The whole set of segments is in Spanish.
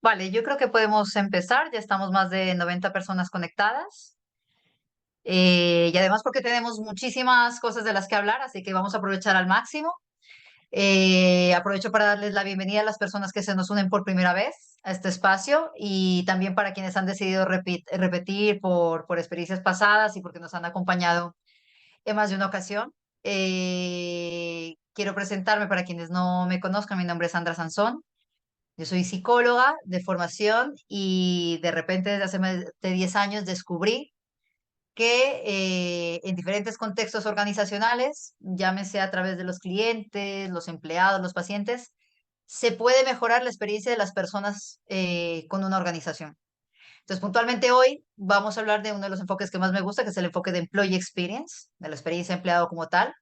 Vale, yo creo que podemos empezar. Ya estamos más de 90 personas conectadas. Y además porque tenemos muchísimas cosas de las que hablar, así que vamos a aprovechar al máximo. Aprovecho para darles la bienvenida a las personas que se nos unen por primera vez a este espacio y también para quienes han decidido repetir por experiencias pasadas y porque nos han acompañado en más de una ocasión. Quiero presentarme para quienes no me conozcan. Mi nombre es Sandra Sansón. Yo soy psicóloga de formación y de repente desde hace más de 10 años descubrí que en diferentes contextos organizacionales, llámese a través de los clientes, los empleados, los pacientes, se puede mejorar la experiencia de las personas con una organización. Entonces, puntualmente hoy vamos a hablar de uno de los enfoques que más me gusta, que es el enfoque de Employee Experience, de la experiencia de empleado como tal,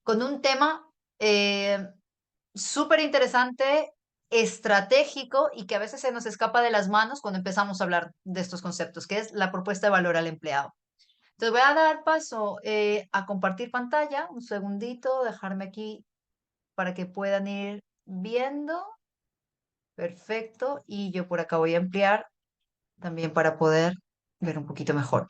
con un tema eh, súper interesante, estratégico y que a veces se nos escapa de las manos cuando empezamos a hablar de estos conceptos, que es la propuesta de valor al empleado. Entonces voy a dar paso a compartir pantalla, un segundito, dejarme aquí para que puedan ir viendo. Perfecto. Y yo por acá voy a ampliar también para poder ver un poquito mejor.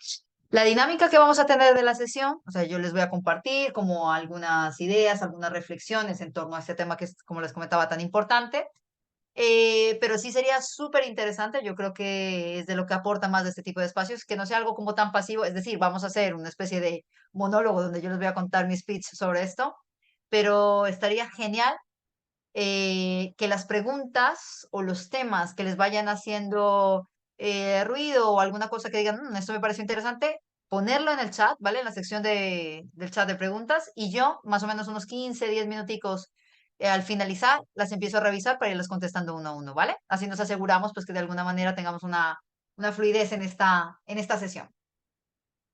La dinámica que vamos a tener de la sesión, o sea, yo les voy a compartir como algunas ideas, algunas reflexiones en torno a este tema que es, como les comentaba, tan importante. Pero sí sería súper interesante, yo creo que es de lo que aporta más de este tipo de espacios, que no sea algo como tan pasivo, es decir, vamos a hacer una especie de monólogo donde yo les voy a contar mi speech sobre esto, pero estaría genial que las preguntas o los temas que les vayan haciendo ruido o alguna cosa que digan, "Mm, esto me pareció interesante, ponerlo en el chat, ¿vale? En la sección del chat de preguntas y yo, más o menos unos 15 10 minuticos al finalizar, las empiezo a revisar para irlas contestando uno a uno, ¿vale? Así nos aseguramos pues que de alguna manera tengamos una fluidez en esta sesión.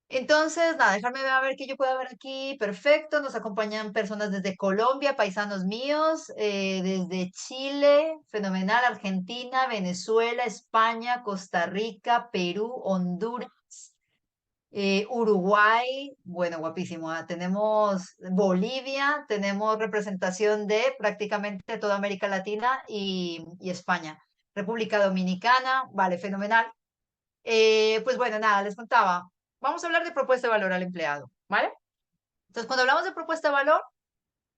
Entonces, nada, dejarme ver qué yo puedo ver aquí. Perfecto, nos acompañan personas desde Colombia, paisanos míos, desde Chile, fenomenal, Argentina, Venezuela, España, Costa Rica, Perú, Honduras, Uruguay, bueno, guapísimo. Tenemos Bolivia, tenemos representación de prácticamente toda América Latina y España. República Dominicana, vale, fenomenal. Pues bueno, nada, les contaba. Vamos a hablar de propuesta de valor al empleado, ¿vale? Entonces, cuando hablamos de propuesta de valor,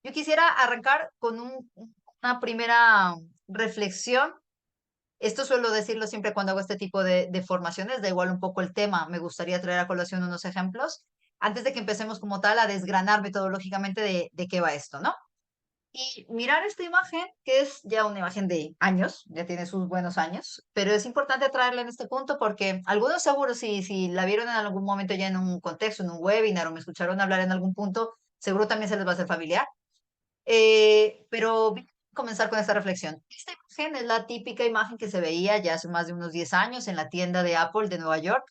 yo quisiera arrancar con una primera reflexión. Esto suelo decirlo siempre cuando hago este tipo de formaciones, da igual un poco el tema, me gustaría traer a colación unos ejemplos, antes de que empecemos como tal a desgranar metodológicamente de qué va esto, ¿no? Y mirar esta imagen, que es ya una imagen de años, ya tiene sus buenos años, pero es importante traerla en este punto porque algunos seguro si la vieron en algún momento ya en un contexto, en un webinar o me escucharon hablar en algún punto, seguro también se les va a hacer familiar. Pero voy a comenzar con esta reflexión. Esta imagen es la típica imagen que se veía ya hace más de unos 10 años en la tienda de Apple de Nueva York,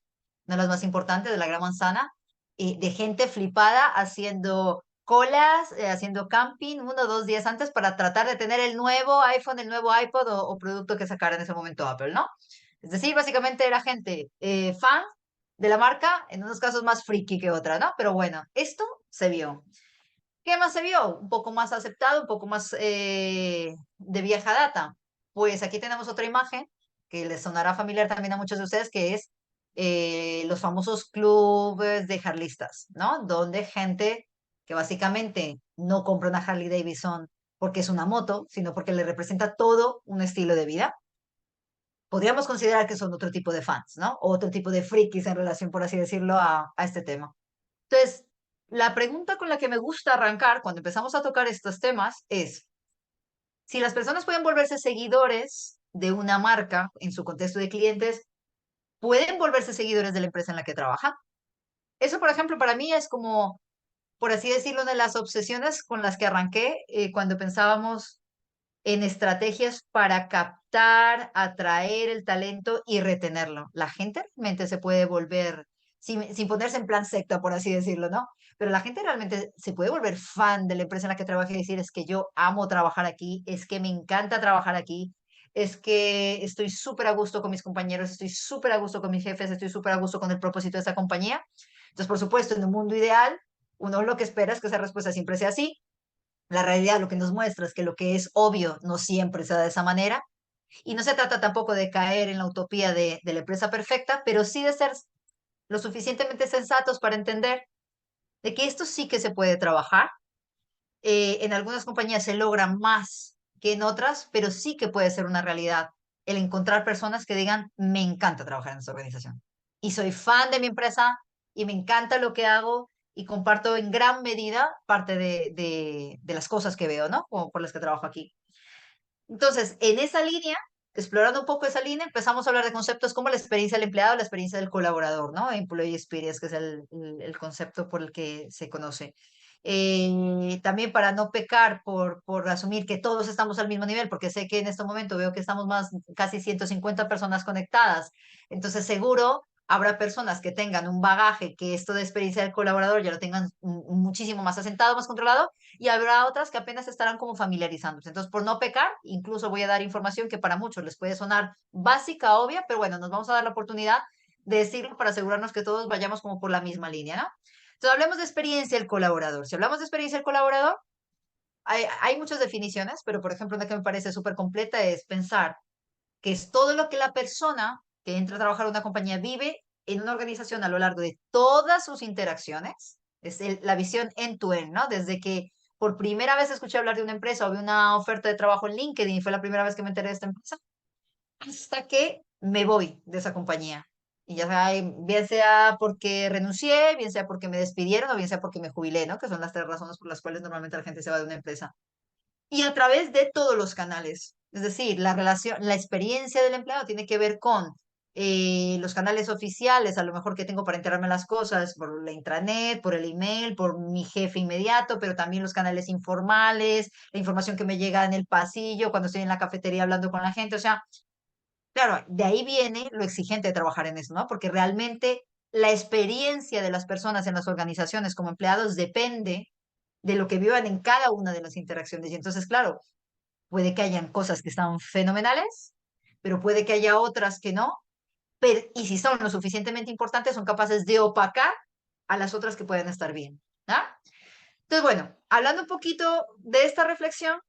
una de las más importantes de la Gran Manzana, de gente flipada haciendo colas, haciendo camping 1 o 2 días antes para tratar de tener el nuevo iPhone, el nuevo iPod o producto que sacara en ese momento Apple, ¿no? Es decir, básicamente era gente fan de la marca, en unos casos más friki que otra, ¿no? Pero bueno, esto se vio. ¿Qué más se vio? Un poco más aceptado, un poco más de vieja data. Pues aquí tenemos otra imagen que les sonará familiar también a muchos de ustedes, que es los famosos clubes de harlistas, ¿no? Donde gente que básicamente no compra una Harley Davidson porque es una moto, sino porque le representa todo un estilo de vida. Podríamos considerar que son otro tipo de fans, ¿no? O otro tipo de frikis en relación, por así decirlo, a este tema. Entonces, la pregunta con la que me gusta arrancar cuando empezamos a tocar estos temas es, si las personas pueden volverse seguidores de una marca en su contexto de clientes, ¿pueden volverse seguidores de la empresa en la que trabajan? Eso, por ejemplo, para mí es como, por así decirlo, una de las obsesiones con las que arranqué cuando pensábamos en estrategias para captar, atraer el talento y retenerlo. La gente realmente se puede volver, sin ponerse en plan secta, por así decirlo, ¿no? Pero la gente realmente se puede volver fan de la empresa en la que trabaja y decir, es que yo amo trabajar aquí, es que me encanta trabajar aquí, es que estoy súper a gusto con mis compañeros, estoy súper a gusto con mis jefes, estoy súper a gusto con el propósito de esta compañía. Entonces, por supuesto, en un mundo ideal, uno lo que espera es que esa respuesta siempre sea así. La realidad lo que nos muestra es que lo que es obvio no siempre se da de esa manera. Y no se trata tampoco de caer en la utopía de la empresa perfecta, pero sí de ser lo suficientemente sensatos para entender de que esto sí que se puede trabajar. En algunas compañías se logra más que en otras, pero sí que puede ser una realidad el encontrar personas que digan, me encanta trabajar en esta organización y soy fan de mi empresa y me encanta lo que hago y comparto en gran medida parte de las cosas que veo, ¿no? Como por las que trabajo aquí. Entonces, en esa línea, explorando un poco esa línea, empezamos a hablar de conceptos como la experiencia del empleado, la experiencia del colaborador, ¿no? Employee experience, que es el concepto por el que se conoce. También para no pecar por asumir que todos estamos al mismo nivel, porque sé que en este momento veo que estamos más, casi 150 personas conectadas, entonces seguro habrá personas que tengan un bagaje que esto de experiencia del colaborador ya lo tengan muchísimo más asentado, más controlado, y habrá otras que apenas estarán como familiarizándose. Entonces, por no pecar, incluso voy a dar información que para muchos les puede sonar básica, obvia, pero bueno, nos vamos a dar la oportunidad de decirlo para asegurarnos que todos vayamos como por la misma línea, ¿no? Entonces, hablemos de experiencia del colaborador. Si hablamos de experiencia del colaborador, hay muchas definiciones, pero por ejemplo, una que me parece súper completa es pensar que es todo lo que la persona que entra a trabajar en una compañía vive en una organización a lo largo de todas sus interacciones. Es la visión end-to-end, ¿no? Desde que por primera vez escuché hablar de una empresa o vi una oferta de trabajo en LinkedIn y fue la primera vez que me enteré de esta empresa, hasta que me voy de esa compañía. Y ya sea, bien sea porque renuncié, bien sea porque me despidieron o bien sea porque me jubilé, ¿no? Que son las tres razones por las cuales normalmente la gente se va de una empresa y a través de todos los canales. Es decir, la relación, la experiencia del empleado tiene que ver con los canales oficiales, a lo mejor que tengo para enterarme de las cosas, por la intranet, por el email, por mi jefe inmediato, pero también los canales informales, la información que me llega en el pasillo, cuando estoy en la cafetería hablando con la gente. O sea, claro, de ahí viene lo exigente de trabajar en eso, ¿no? Porque realmente la experiencia de las personas en las organizaciones como empleados depende de lo que vivan en cada una de las interacciones. Y entonces, claro, puede que hayan cosas que están fenomenales, pero puede que haya otras que no. Pero, y si son lo suficientemente importantes, son capaces de opacar a las otras que pueden estar bien. ¿Ah? Entonces, bueno, hablando un poquito de esta reflexión,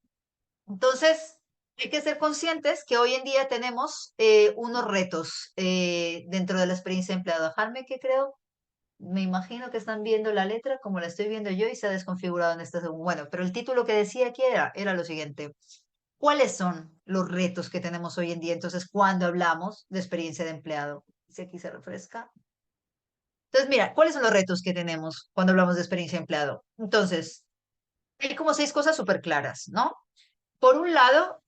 entonces hay que ser conscientes que hoy en día tenemos unos retos dentro de la experiencia de empleado. Dejarme que creo, me imagino que están viendo la letra como la estoy viendo yo y se ha desconfigurado en este segundo. Bueno, pero el título que decía aquí era lo siguiente. ¿Cuáles son los retos que tenemos hoy en día? Entonces, cuando hablamos de experiencia de empleado, si aquí se refresca. Entonces, mira, ¿cuáles son los retos que tenemos cuando hablamos de experiencia de empleado? Entonces, hay como seis cosas súper claras, ¿no? Por un lado,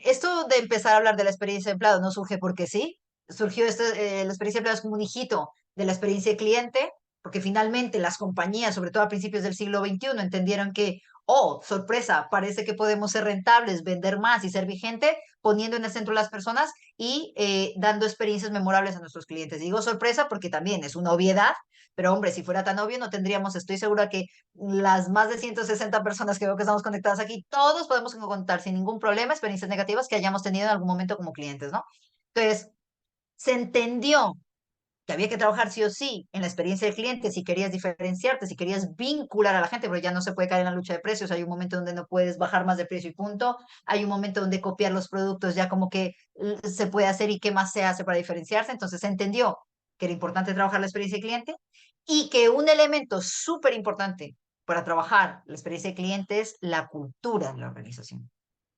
esto de empezar a hablar de la experiencia de empleado no surge porque sí, surgió la experiencia de empleado es como un hijito de la experiencia de cliente, porque finalmente las compañías, sobre todo a principios del siglo XXI, entendieron que, oh, sorpresa, parece que podemos ser rentables, vender más y ser vigente, poniendo en el centro a las personas y dando experiencias memorables a nuestros clientes. Digo sorpresa porque también es una obviedad, pero hombre, si fuera tan obvio, no tendríamos, estoy segura que las más de 160 personas que veo que estamos conectadas aquí, todos podemos contar sin ningún problema experiencias negativas que hayamos tenido en algún momento como clientes, ¿no? Entonces, se entendió que había que trabajar sí o sí en la experiencia del cliente si querías diferenciarte, si querías vincular a la gente, pero ya no se puede caer en la lucha de precios, hay un momento donde no puedes bajar más de precio y punto, hay un momento donde copiar los productos ya como que se puede hacer y qué más se hace para diferenciarse, entonces se entendió que era importante trabajar la experiencia del cliente y que un elemento súper importante para trabajar la experiencia del cliente es la cultura de la organización.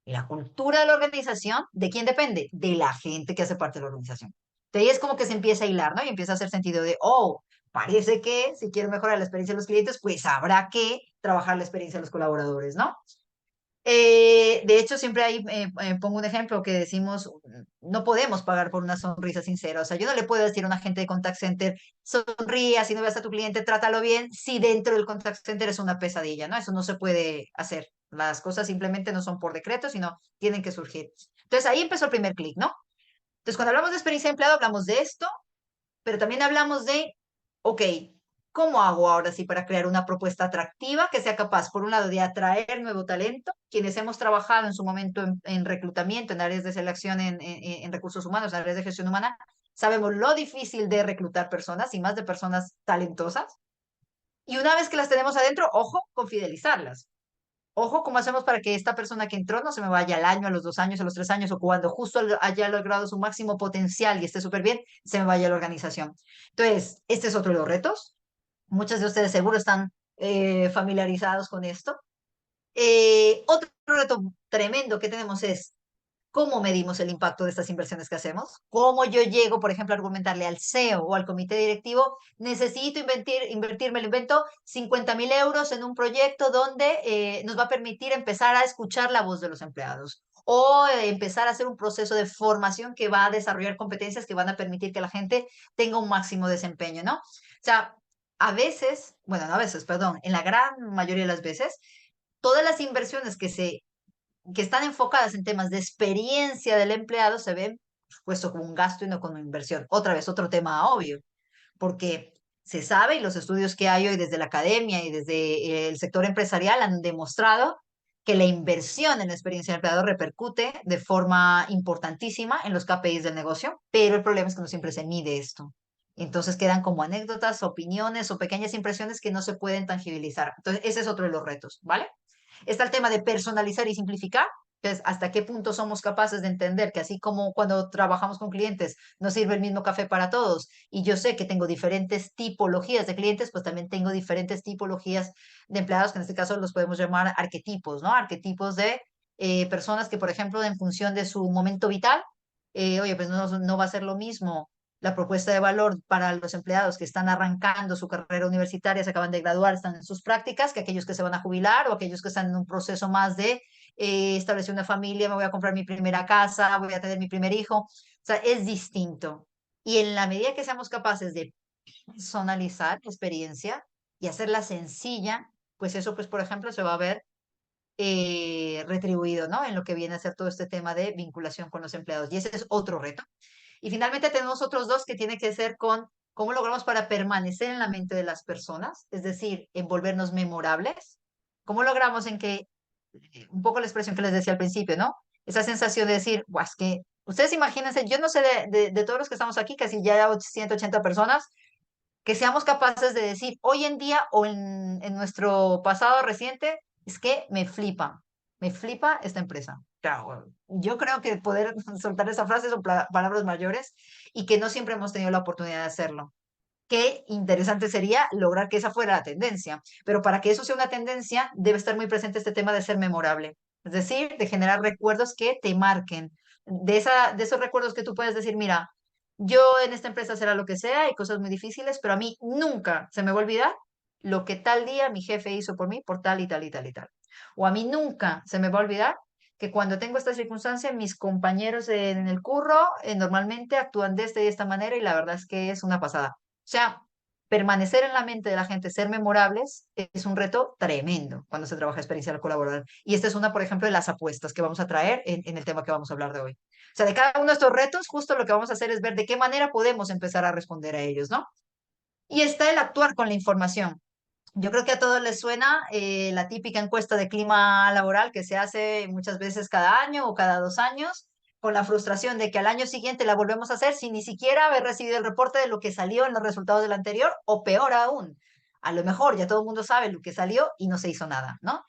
Y la cultura de la organización, ¿de quién depende? De la gente que hace parte de la organización. De ahí es como que se empieza a hilar, ¿no? Y empieza a hacer sentido de, oh, parece que si quiero mejorar la experiencia de los clientes, pues habrá que trabajar la experiencia de los colaboradores, ¿no? De hecho, siempre ahí pongo un ejemplo que decimos, no podemos pagar por una sonrisa sincera. O sea, yo no le puedo decir a un agente de contact center, sonríe, así no veas a tu cliente, trátalo bien, si dentro del contact center es una pesadilla, ¿no? Eso no se puede hacer. Las cosas simplemente no son por decreto, sino tienen que surgir. Entonces ahí empezó el primer clic, ¿no? Entonces, cuando hablamos de experiencia de empleado, hablamos de esto, pero también hablamos de, ok, ¿cómo hago ahora sí para crear una propuesta atractiva que sea capaz, por un lado, de atraer nuevo talento? Quienes hemos trabajado en su momento en reclutamiento, en áreas de selección, en recursos humanos, en áreas de gestión humana, sabemos lo difícil de reclutar personas y más de personas talentosas. Y una vez que las tenemos adentro, ojo, con fidelizarlas. Ojo, ¿cómo hacemos para que esta persona que entró no se me vaya al año, a los 2 años, a los 3 años, o cuando justo haya logrado su máximo potencial y esté súper bien, se me vaya a la organización? Entonces, este es otro de los retos. Muchos de ustedes seguro están familiarizados con esto. Otro reto tremendo que tenemos es cómo medimos el impacto de estas inversiones que hacemos, cómo yo llego, por ejemplo, a argumentarle al CEO o al comité directivo, necesito invertir, me lo invento, 50.000 euros en un proyecto donde nos va a permitir empezar a escuchar la voz de los empleados o empezar a hacer un proceso de formación que va a desarrollar competencias que van a permitir que la gente tenga un máximo desempeño, ¿no? O sea, a veces, bueno, no a veces, perdón, en la gran mayoría de las veces, todas las inversiones que están enfocadas en temas de experiencia del empleado se ven puesto como un gasto y no como inversión. Otra vez, otro tema obvio, porque se sabe y los estudios que hay hoy desde la academia y desde el sector empresarial han demostrado que la inversión en la experiencia del empleado repercute de forma importantísima en los KPIs del negocio, pero el problema es que no siempre se mide esto. Entonces quedan como anécdotas, opiniones o pequeñas impresiones que no se pueden tangibilizar. Entonces, ese es otro de los retos, ¿vale? Está el tema de personalizar y simplificar, que es hasta qué punto somos capaces de entender que así como cuando trabajamos con clientes no sirve el mismo café para todos y yo sé que tengo diferentes tipologías de clientes, pues también tengo diferentes tipologías de empleados, que en este caso los podemos llamar arquetipos, ¿no? Arquetipos de personas que, por ejemplo, en función de su momento vital, oye, pues no va a ser lo mismo la propuesta de valor para los empleados que están arrancando su carrera universitaria, se acaban de graduar, están en sus prácticas, que aquellos que se van a jubilar o aquellos que están en un proceso más de establecer una familia, me voy a comprar mi primera casa, voy a tener mi primer hijo. O sea, es distinto. Y en la medida que seamos capaces de personalizar la experiencia y hacerla sencilla, pues eso, pues, por ejemplo, se va a ver retribuido, ¿no? En lo que viene a ser todo este tema de vinculación con los empleados. Y ese es otro reto. Y finalmente tenemos otros dos que tienen que ser con cómo logramos para permanecer en la mente de las personas, es decir, en volvernos memorables. ¿Cómo logramos en que, un poco la expresión que les decía al principio, ¿no? Esa sensación de decir, guau, es que ustedes imagínense, yo no sé de todos los que estamos aquí, casi ya 180 personas, que seamos capaces de decir hoy en día o en nuestro pasado reciente, es que me flipa esta empresa. Claro, yo creo que poder soltar esa frase son palabras mayores y que no siempre hemos tenido la oportunidad de hacerlo. Qué interesante sería lograr que esa fuera la tendencia, pero para que eso sea una tendencia debe estar muy presente este tema de ser memorable, es decir, de generar recuerdos que te marquen, de esos recuerdos que tú puedes decir, mira, yo en esta empresa será lo que sea, hay cosas muy difíciles, pero a mí nunca se me va a olvidar lo que tal día mi jefe hizo por mí por tal y tal y tal y tal. O a mí nunca se me va a olvidar que cuando tengo esta circunstancia, mis compañeros en el curro normalmente actúan de esta y de esta manera y la verdad es que es una pasada. O sea, permanecer en la mente de la gente, ser memorables, es un reto tremendo cuando se trabaja experiencia colaborar. Y esta es una, por ejemplo, de las apuestas que vamos a traer en el tema que vamos a hablar de hoy. O sea, de cada uno de estos retos, justo lo que vamos a hacer es ver de qué manera podemos empezar a responder a ellos, ¿no? Y está el actuar con la información. Yo creo que a todos les suena la típica encuesta de clima laboral que se hace muchas veces cada año o cada 2 años, con la frustración de que al año siguiente la volvemos a hacer sin ni siquiera haber recibido el reporte de lo que salió en los resultados del anterior, o peor aún, a lo mejor ya todo el mundo sabe lo que salió y no se hizo nada, ¿no?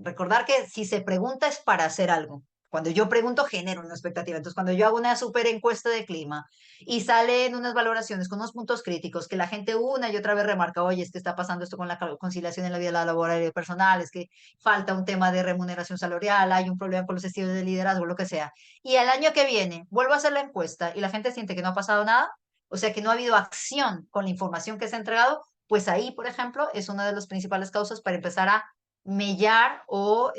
Recordar que si se pregunta es para hacer algo. Cuando yo pregunto, genero una expectativa. Entonces, cuando yo hago una super encuesta de clima y salen unas valoraciones con unos puntos críticos que la gente una y otra vez remarca, oye, es que está pasando esto con la conciliación en la vida laboral y personal, es que falta un tema de remuneración salarial, hay un problema con los estilos de liderazgo, lo que sea. Y al año que viene vuelvo a hacer la encuesta y la gente siente que no ha pasado nada, o sea, que no ha habido acción con la información que se ha entregado, pues ahí, por ejemplo, es una de las principales causas para empezar a mellar o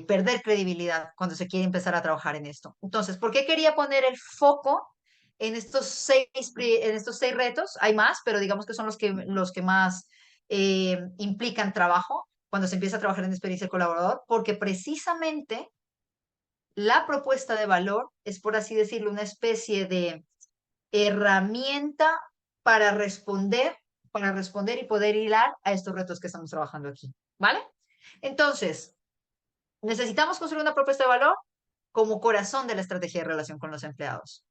perder credibilidad cuando se quiere empezar a trabajar en esto. Entonces, ¿por qué quería poner el foco en estos seis retos? Hay más, pero digamos que son los que más implican trabajo cuando se empieza a trabajar en experiencia del colaborador, porque precisamente la propuesta de valor es, por así decirlo, una especie de herramienta para responder, para responder y poder hilar a estos retos que estamos trabajando aquí. ¿Vale? Entonces, necesitamos construir una propuesta de valor como corazón de la estrategia de relación con los empleados.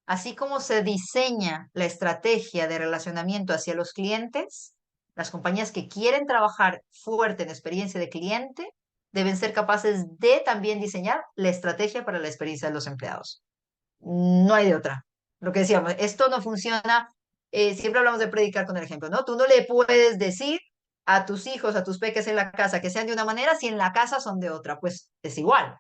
Así como se diseña la estrategia de relacionamiento hacia los clientes, Las compañías que quieren trabajar fuerte en experiencia de cliente deben ser capaces de también diseñar la estrategia para la experiencia de los empleados. No hay de otra. Lo que decíamos, esto no funciona. Siempre hablamos de predicar con el ejemplo, ¿no? Tú no le puedes decir a tus hijos, a tus peques en la casa que sean de una manera si en la casa son de otra, pues es igual.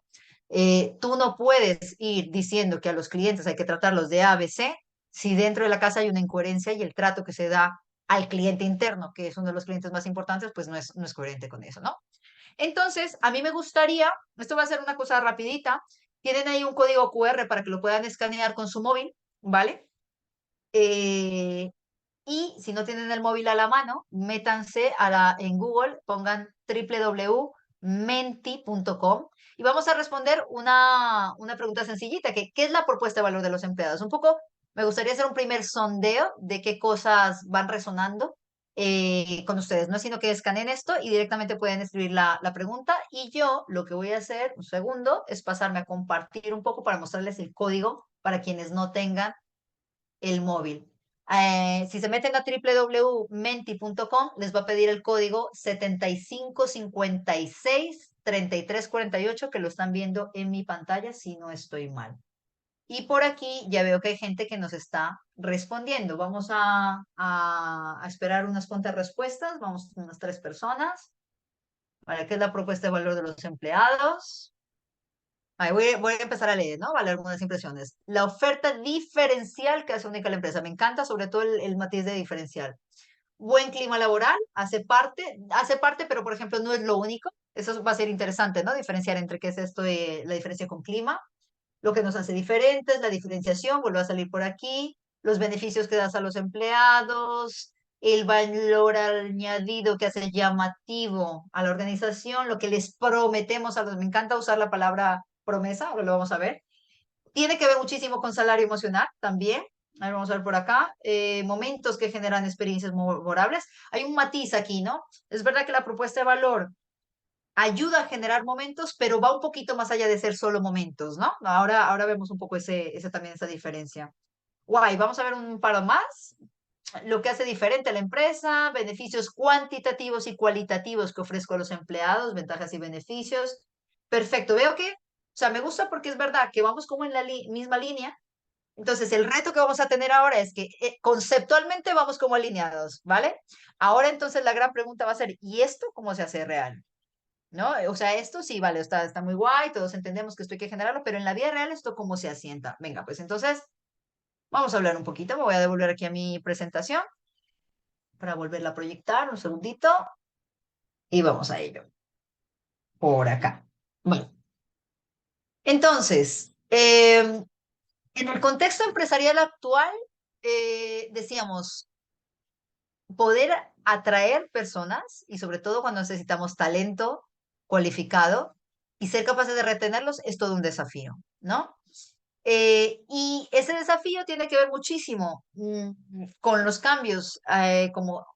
Tú no puedes ir diciendo que a los clientes hay que tratarlos de A, B, C, si dentro de la casa hay una incoherencia y el trato que se da al cliente interno, que es uno de los clientes más importantes, pues no es coherente con eso, ¿no? Entonces, a mí me gustaría, esto va a ser una cosa rapidita, tienen ahí un código QR para que lo puedan escanear con su móvil, ¿vale? Eh, y si no tienen el móvil a la mano, métanse en Google, pongan www.menti.com y vamos a responder una pregunta sencillita, que ¿qué es la propuesta de valor de los empleados? Un poco, me gustaría hacer un primer sondeo de qué cosas van resonando con ustedes, no es sino que escaneen esto y directamente pueden escribir la pregunta y yo lo que voy a hacer, un segundo, es pasarme a compartir un poco para mostrarles el código para quienes no tengan el móvil. Si se meten a www.menti.com, les va a pedir el código 75563348, que lo están viendo en mi pantalla si no estoy mal. Y por aquí ya veo que hay gente que nos está respondiendo. Vamos a esperar unas cuantas respuestas. Vamos unas 3 personas. ¿Qué es la propuesta de valor de los empleados? Voy a empezar a leer, ¿no? Vale, algunas impresiones. La oferta diferencial que hace única la empresa. Me encanta sobre todo el matiz de diferencial. Buen clima laboral, hace parte, pero por ejemplo no es lo único. Eso va a ser interesante, ¿no? Diferenciar entre qué es esto de la diferencia con clima. Lo que nos hace diferentes, la diferenciación, vuelve a salir por aquí. Los beneficios que das a los empleados, el valor añadido que hace llamativo a la organización, lo que les prometemos a los... Me encanta usar la palabra promesa, ahora lo vamos a ver. Tiene que ver muchísimo con salario emocional también. A ver, vamos a ver por acá. Momentos que generan experiencias memorables. Hay un matiz aquí, ¿no? Es verdad que la propuesta de valor ayuda a generar momentos, pero va un poquito más allá de ser solo momentos, ¿no? Ahora vemos un poco también esa diferencia. Guay, vamos a ver un par más. Lo que hace diferente a la empresa, beneficios cuantitativos y cualitativos que ofrezco a los empleados, ventajas y beneficios. Perfecto, veo que, o sea, me gusta porque es verdad que vamos como en la misma línea. Entonces, el reto que vamos a tener ahora es que conceptualmente vamos como alineados, ¿vale? Ahora entonces la gran pregunta va a ser, ¿y esto cómo se hace real? ¿No? O sea, esto sí, vale, está muy guay, todos entendemos que esto hay que generarlo, pero en la vida real esto cómo se asienta. Venga, pues entonces vamos a hablar un poquito, me voy a devolver aquí a mi presentación para volverla a proyectar, un segundito, y vamos a ello, por acá. Bueno, entonces, en el contexto empresarial actual, decíamos, poder atraer personas y sobre todo cuando necesitamos talento cualificado y ser capaces de retenerlos es todo un desafío, ¿no? Y ese desafío tiene que ver muchísimo con los cambios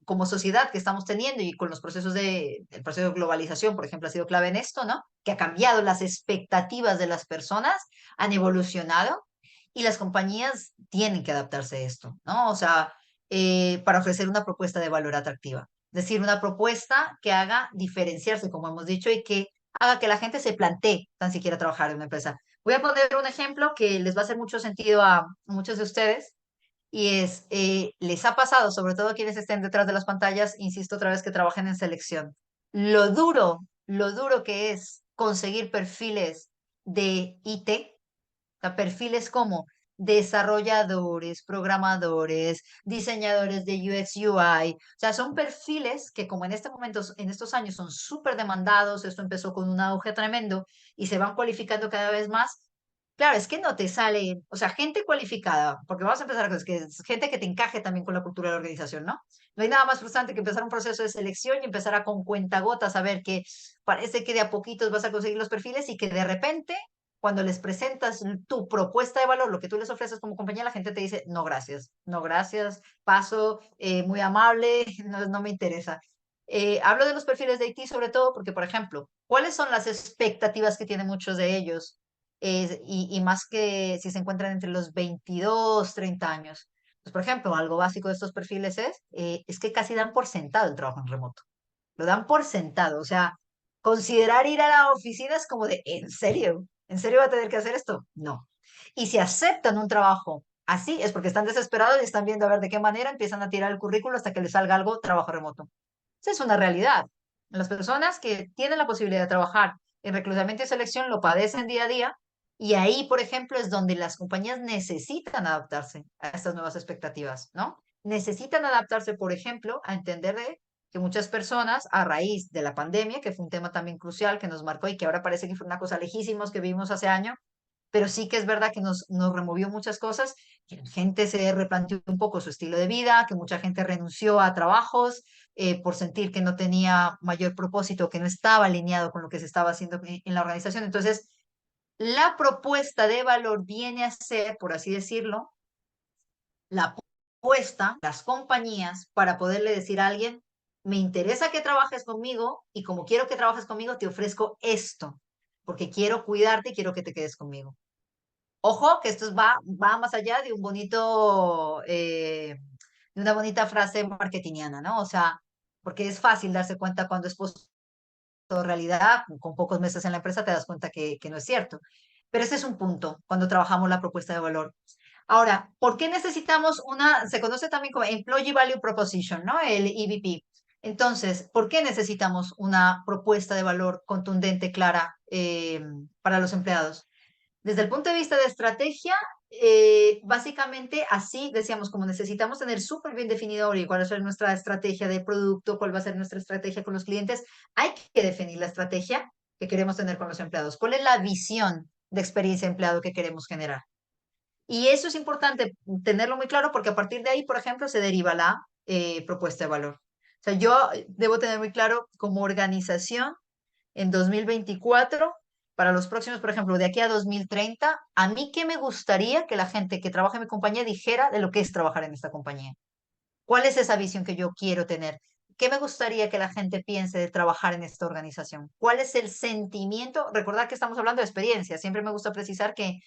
como sociedad que estamos teniendo y con los procesos el proceso de globalización, por ejemplo, ha sido clave en esto, ¿no? Que ha cambiado las expectativas de las personas, han evolucionado y las compañías tienen que adaptarse a esto, ¿no? O sea, para ofrecer una propuesta de valor atractiva. Es decir, una propuesta que haga diferenciarse, como hemos dicho, y que haga que la gente se plantee tan siquiera trabajar en una empresa. Voy a poner un ejemplo que les va a hacer mucho sentido a muchos de ustedes y es, les ha pasado, sobre todo a quienes estén detrás de las pantallas, insisto otra vez que trabajen en selección, lo duro que es conseguir perfiles de IT, o sea, perfiles como desarrolladores, programadores, diseñadores de UX, UI. O sea, son perfiles que como en este momento, en estos años son súper demandados, esto empezó con un auge tremendo y se van cualificando cada vez más. Claro, es que no te sale, o sea, gente cualificada, porque vamos a empezar con es que es gente que te encaje también con la cultura de la organización, ¿no? No hay nada más frustrante que empezar un proceso de selección y empezar a con cuentagotas a ver que parece que de a poquitos vas a conseguir los perfiles y que de repente cuando les presentas tu propuesta de valor, lo que tú les ofreces como compañía, la gente te dice, no, gracias, no, gracias, paso, muy amable, no me interesa. Hablo de los perfiles de IT sobre todo porque, por ejemplo, ¿cuáles son las expectativas que tienen muchos de ellos? Y más que si se encuentran entre los 22, 30 años. Pues, por ejemplo, algo básico de estos perfiles es que casi dan por sentado el trabajo en remoto. Lo dan por sentado. O sea, considerar ir a la oficina es como de, ¿en serio? ¿En serio va a tener que hacer esto? No. Y si aceptan un trabajo así, es porque están desesperados y están viendo a ver de qué manera empiezan a tirar el currículo hasta que les salga algo trabajo remoto. Esa es una realidad. Las personas que tienen la posibilidad de trabajar en reclutamiento y selección lo padecen día a día y ahí, por ejemplo, es donde las compañías necesitan adaptarse a estas nuevas expectativas, ¿no? Necesitan adaptarse, por ejemplo, a entender que muchas personas, a raíz de la pandemia, que fue un tema también crucial que nos marcó y que ahora parece que fue una cosa lejísimos que vivimos hace años, pero sí que es verdad que nos removió muchas cosas, que la gente se replanteó un poco su estilo de vida, que mucha gente renunció a trabajos por sentir que no tenía mayor propósito, que no estaba alineado con lo que se estaba haciendo en la organización. Entonces, la propuesta de valor viene a ser, por así decirlo, la apuesta de las compañías para poderle decir a alguien, me interesa que trabajes conmigo y como quiero que trabajes conmigo, te ofrezco esto, porque quiero cuidarte y quiero que te quedes conmigo. Ojo, que va más allá de un bonito, de una bonita frase marketingiana, ¿no? O sea, porque es fácil darse cuenta cuando es realidad, con pocos meses en la empresa te das cuenta que no es cierto. Pero ese es un punto cuando trabajamos la propuesta de valor. Ahora, ¿por qué necesitamos se conoce también como Employee Value Proposition, ¿no? El EVP. Entonces, ¿por qué necesitamos una propuesta de valor contundente, clara, para los empleados? Desde el punto de vista de estrategia, básicamente así decíamos, como necesitamos tener súper bien definido hoy cuál va a ser nuestra estrategia de producto, cuál va a ser nuestra estrategia con los clientes, hay que definir la estrategia que queremos tener con los empleados. ¿Cuál es la visión de experiencia de empleado que queremos generar? Y eso es importante tenerlo muy claro porque a partir de ahí, por ejemplo, se deriva la propuesta de valor. O sea, yo debo tener muy claro como organización en 2024, para los próximos, por ejemplo, de aquí a 2030, a mí qué me gustaría que la gente que trabaja en mi compañía dijera de lo que es trabajar en esta compañía. ¿Cuál es esa visión que yo quiero tener? ¿Qué me gustaría que la gente piense de trabajar en esta organización? ¿Cuál es el sentimiento? Recordad que estamos hablando de experiencia. Siempre me gusta precisar que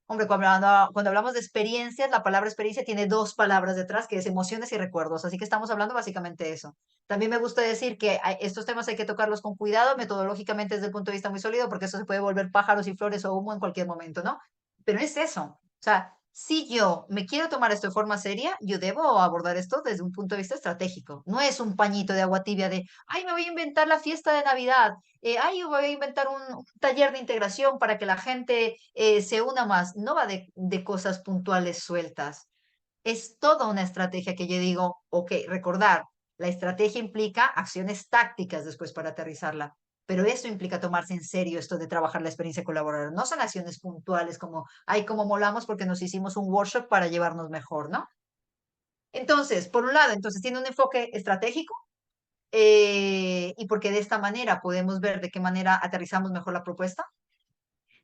hombre, cuando hablamos de experiencias, la palabra experiencia tiene dos palabras detrás, que es emociones y recuerdos. Así que estamos hablando básicamente de eso. También me gusta decir que estos temas hay que tocarlos con cuidado, metodológicamente desde el punto de vista muy sólido, porque eso se puede volver pájaros y flores o humo en cualquier momento, ¿no? Pero es eso. O sea, si yo me quiero tomar esto de forma seria, yo debo abordar esto desde un punto de vista estratégico. No es un pañito de agua tibia de, ay, me voy a inventar la fiesta de Navidad, ay, voy a inventar un taller de integración para que la gente se una más. No va de cosas puntuales sueltas. Es toda una estrategia que yo digo, ok, recordar, la estrategia implica acciones tácticas después para aterrizarla. Pero eso implica tomarse en serio esto de trabajar la experiencia colaboradora. No son acciones puntuales como, ay, como molamos porque nos hicimos un workshop para llevarnos mejor, ¿no? Entonces, por un lado, entonces tiene un enfoque estratégico y porque de esta manera podemos ver de qué manera aterrizamos mejor la propuesta.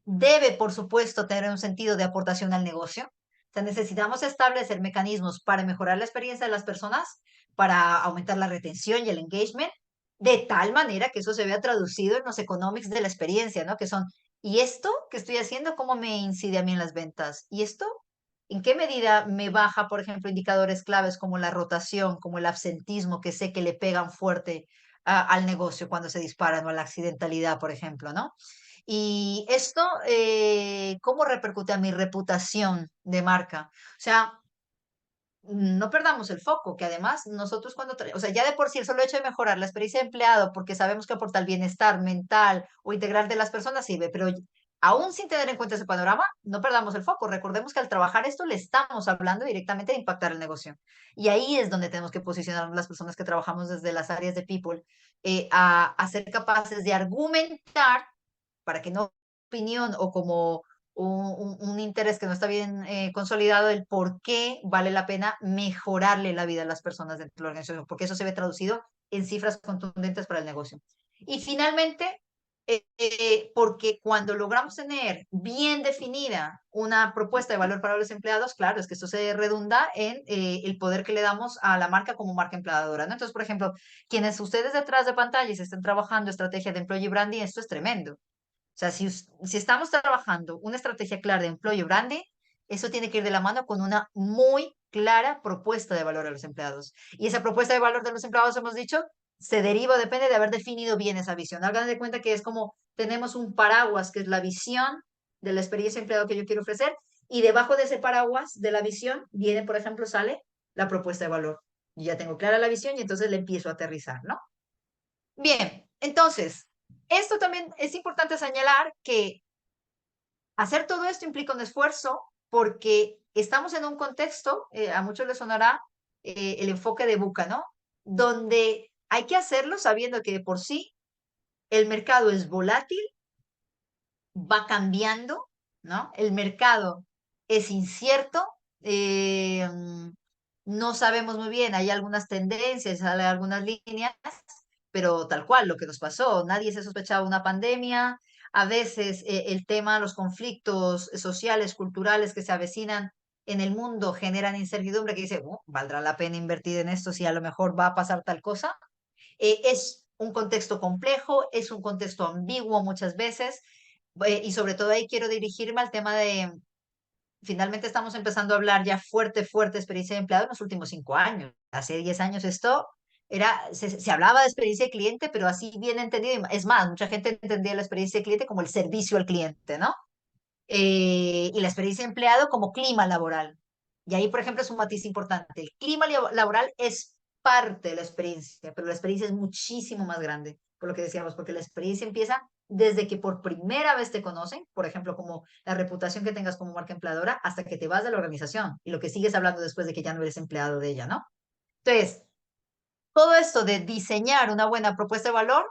Debe, por supuesto, tener un sentido de aportación al negocio. O sea, necesitamos establecer mecanismos para mejorar la experiencia de las personas, para aumentar la retención y el engagement, de tal manera que eso se vea traducido en los economics de la experiencia, ¿no? Que son, ¿y esto que estoy haciendo, cómo me incide a mí en las ventas? ¿Y esto? ¿En qué medida me baja, por ejemplo, indicadores claves como la rotación, como el absentismo, que sé que le pegan fuerte al negocio cuando se disparan o a la accidentalidad, por ejemplo, ¿no? Y esto, ¿cómo repercute a mi reputación de marca? O sea, no perdamos el foco, que además nosotros o sea, ya de por sí el solo hecho de mejorar la experiencia de empleado, porque sabemos que aporta el bienestar mental o integral de las personas sirve, pero aún sin tener en cuenta ese panorama, no perdamos el foco. Recordemos que al trabajar esto le estamos hablando directamente de impactar el negocio. Y ahí es donde tenemos que posicionarnos las personas que trabajamos desde las áreas de people, a ser capaces de argumentar para que no opinión o como un interés que no está bien consolidado el por qué vale la pena mejorarle la vida a las personas dentro de la organización, porque eso se ve traducido en cifras contundentes para el negocio. Y finalmente, porque cuando logramos tener bien definida una propuesta de valor para los empleados, claro, es que esto se redunda en el poder que le damos a la marca como marca empleadora, ¿no? Entonces, por ejemplo, quienes ustedes detrás de pantallas estén trabajando estrategia de employee branding, esto es tremendo. O sea, si estamos trabajando una estrategia clara de employee branding, eso tiene que ir de la mano con una muy clara propuesta de valor a los empleados. Y esa propuesta de valor de los empleados, hemos dicho, se deriva, depende de haber definido bien esa visión. Hagan de cuenta que es como tenemos un paraguas, que es la visión de la experiencia empleado que yo quiero ofrecer, y debajo de ese paraguas de la visión viene, por ejemplo, sale la propuesta de valor. Yo ya tengo clara la visión y entonces le empiezo a aterrizar, ¿no? Bien, entonces, esto también es importante señalar que hacer todo esto implica un esfuerzo porque estamos en un contexto, a muchos les sonará el enfoque de Buca, ¿no? Donde hay que hacerlo sabiendo que de por sí el mercado es volátil, va cambiando, ¿no? El mercado es incierto, no sabemos muy bien, hay algunas tendencias, hay algunas líneas, pero tal cual, lo que nos pasó, nadie se sospechaba una pandemia, a veces el tema, los conflictos sociales, culturales que se avecinan en el mundo generan incertidumbre que dice, ¿valdrá la pena invertir en esto si a lo mejor va a pasar tal cosa? Es un contexto complejo, es un contexto ambiguo muchas veces, y sobre todo ahí quiero dirigirme al tema de, finalmente estamos empezando a hablar ya fuerte, fuerte experiencia de empleado en los últimos 5 años. Hace 10 años esto era, se hablaba de experiencia de cliente, pero así bien entendido. Es más, mucha gente entendía la experiencia de cliente como el servicio al cliente, ¿no? Y la experiencia de empleado como clima laboral. Y ahí, por ejemplo, es un matiz importante. El clima laboral es parte de la experiencia, pero la experiencia es muchísimo más grande, por lo que decíamos, porque la experiencia empieza desde que por primera vez te conocen, por ejemplo, como la reputación que tengas como marca empleadora, hasta que te vas de la organización y lo que sigues hablando después de que ya no eres empleado de ella, ¿no? Entonces, todo esto de diseñar una buena propuesta de valor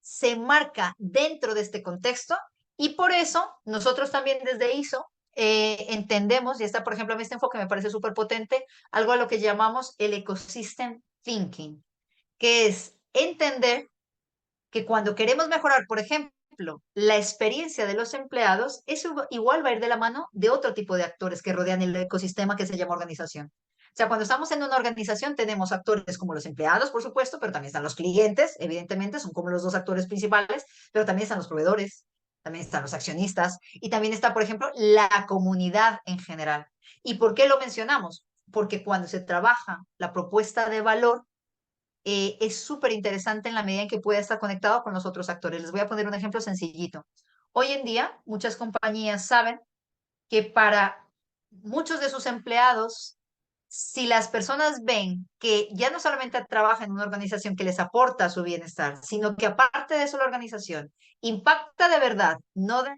se marca dentro de este contexto y por eso nosotros también desde ISO entendemos, y está por ejemplo a mí este enfoque me parece súper potente, algo a lo que llamamos el ecosystem thinking, que es entender que cuando queremos mejorar, por ejemplo, la experiencia de los empleados, eso igual va a ir de la mano de otro tipo de actores que rodean el ecosistema que se llama organización. O sea, cuando estamos en una organización tenemos actores como los empleados, por supuesto, pero también están los clientes, evidentemente, son como los dos actores principales, pero también están los proveedores, también están los accionistas y también está, por ejemplo, la comunidad en general. ¿Y por qué lo mencionamos? Porque cuando se trabaja la propuesta de valor, es súper interesante en la medida en que pueda estar conectado con los otros actores. Les voy a poner un ejemplo sencillito. Hoy en día, muchas compañías saben que para muchos de sus empleados, si las personas ven que ya no solamente trabajan en una organización que les aporta su bienestar, sino que aparte de eso la organización impacta de verdad, no de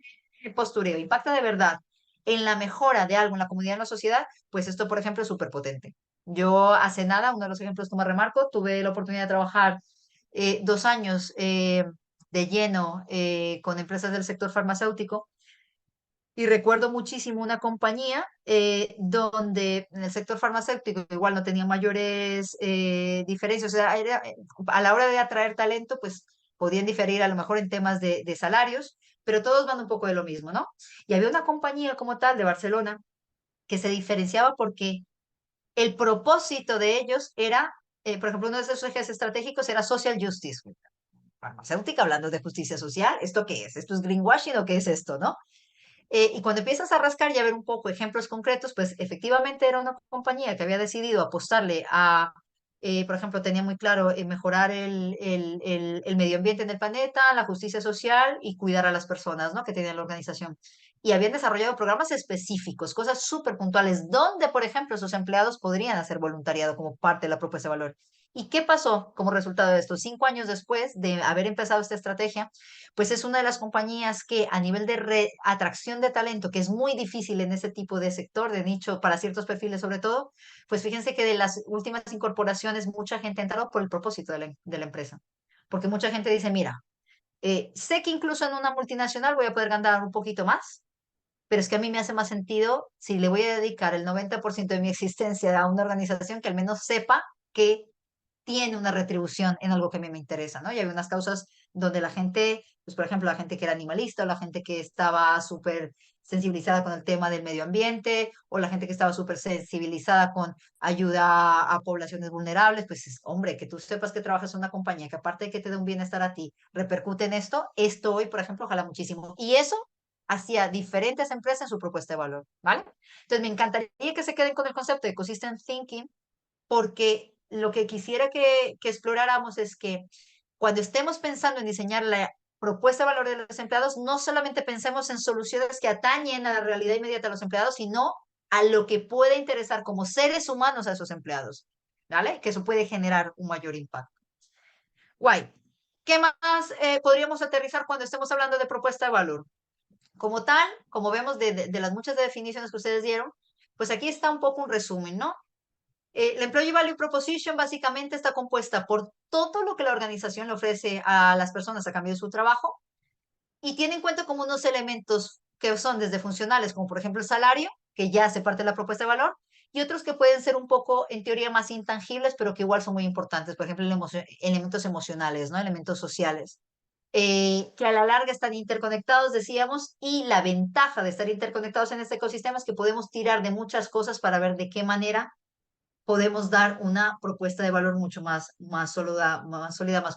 postureo, impacta de verdad en la mejora de algo en la comunidad, en la sociedad, pues esto, por ejemplo, es súper potente. Yo hace nada, uno de los ejemplos que me remarco, tuve la oportunidad de trabajar 2 años de lleno con empresas del sector farmacéutico y recuerdo muchísimo una compañía donde en el sector farmacéutico igual no tenía mayores diferencias, o sea, a la hora de atraer talento, pues podían diferir a lo mejor en temas de salarios, pero todos van un poco de lo mismo, ¿no? Y había una compañía como tal de Barcelona que se diferenciaba porque el propósito de ellos era, por ejemplo, uno de esos ejes estratégicos era social justice. Farmacéutica hablando de justicia social, ¿esto qué es? ¿Esto es greenwashing o qué es esto, no? Y cuando empiezas a rascar y a ver un poco ejemplos concretos, pues efectivamente era una compañía que había decidido apostarle a, por ejemplo, tenía muy claro mejorar el medio ambiente en el planeta, la justicia social y cuidar a las personas, ¿no? Que tenía la organización. Y habían desarrollado programas específicos, cosas súper puntuales, donde, por ejemplo, sus empleados podrían hacer voluntariado como parte de la propuesta de valor. ¿Y qué pasó como resultado de esto? 5 años después de haber empezado esta estrategia, pues es una de las compañías que a nivel de atracción de talento, que es muy difícil en ese tipo de sector, de nicho, para ciertos perfiles sobre todo, pues fíjense que de las últimas incorporaciones mucha gente ha entrado por el propósito de la empresa. Porque mucha gente dice, mira, sé que incluso en una multinacional voy a poder ganar un poquito más, pero es que a mí me hace más sentido si le voy a dedicar el 90% de mi existencia a una organización que al menos sepa que tiene una retribución en algo que a mí me interesa, ¿no? Y hay unas causas donde la gente, pues por ejemplo, la gente que era animalista, o la gente que estaba súper sensibilizada con el tema del medio ambiente, o la gente que estaba súper sensibilizada con ayuda a poblaciones vulnerables, pues hombre, que tú sepas que trabajas en una compañía que aparte de que te dé un bienestar a ti, repercute en esto, esto hoy, por ejemplo, ojalá muchísimo. Y eso hacia diferentes empresas en su propuesta de valor, ¿vale? Entonces, me encantaría que se queden con el concepto de ecosystem thinking, porque lo que quisiera que exploráramos es que cuando estemos pensando en diseñar la propuesta de valor de los empleados, no solamente pensemos en soluciones que atañen a la realidad inmediata de los empleados, sino a lo que puede interesar como seres humanos a esos empleados, ¿vale? Que eso puede generar un mayor impacto. Guay. ¿Qué más podríamos aterrizar cuando estemos hablando de propuesta de valor? Como tal, como vemos de las muchas definiciones que ustedes dieron, pues aquí está un poco un resumen, ¿no? La Employee Value Proposition básicamente está compuesta por todo lo que la organización le ofrece a las personas a cambio de su trabajo y tiene en cuenta como unos elementos que son desde funcionales, como por ejemplo el salario, que ya hace parte de la propuesta de valor, y otros que pueden ser un poco, en teoría, más intangibles, pero que igual son muy importantes, por ejemplo, elementos emocionales, ¿no? Elementos sociales, que a la larga están interconectados, decíamos, y la ventaja de estar interconectados en este ecosistema es que podemos tirar de muchas cosas para ver de qué manera podemos dar una propuesta de valor mucho más sólida, más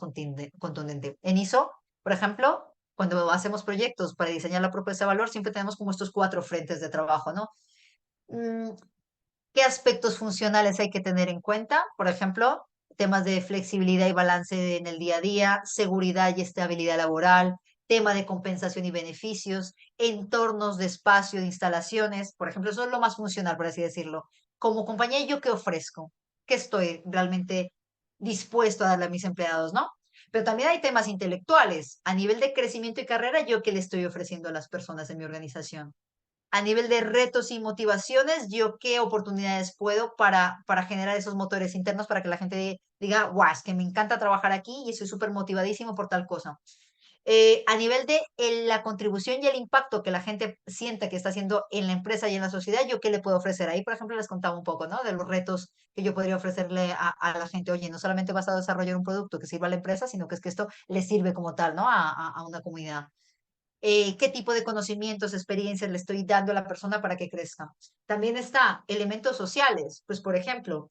contundente. En ISO, por ejemplo, cuando hacemos proyectos para diseñar la propuesta de valor, siempre tenemos como estos 4 frentes de trabajo, ¿no? Mm, ¿Qué aspectos funcionales hay que tener en cuenta? Por ejemplo, temas de flexibilidad y balance en el día a día, seguridad y estabilidad laboral, tema de compensación y beneficios, entornos de espacio, de instalaciones. Por ejemplo, eso es lo más funcional, por así decirlo. Como compañía, ¿yo qué ofrezco? ¿Qué estoy realmente dispuesto a darle a mis empleados, no? Pero también hay temas intelectuales. A nivel de crecimiento y carrera, ¿yo qué le estoy ofreciendo a las personas en mi organización? A nivel de retos y motivaciones, yo qué oportunidades puedo para generar esos motores internos para que la gente diga, guau, es que me encanta trabajar aquí y estoy súper motivadísimo por tal cosa. A nivel de la contribución y el impacto que la gente sienta que está haciendo en la empresa y en la sociedad, ¿yo qué le puedo ofrecer? Ahí, por ejemplo, les contaba un poco, ¿no? De los retos que yo podría ofrecerle a la gente. Oye, no solamente vas a desarrollar un producto que sirva a la empresa, sino que es que esto le sirve como tal, ¿no? A una comunidad. Qué tipo de conocimientos, experiencias le estoy dando a la persona para que crezca. También está elementos sociales, pues por ejemplo,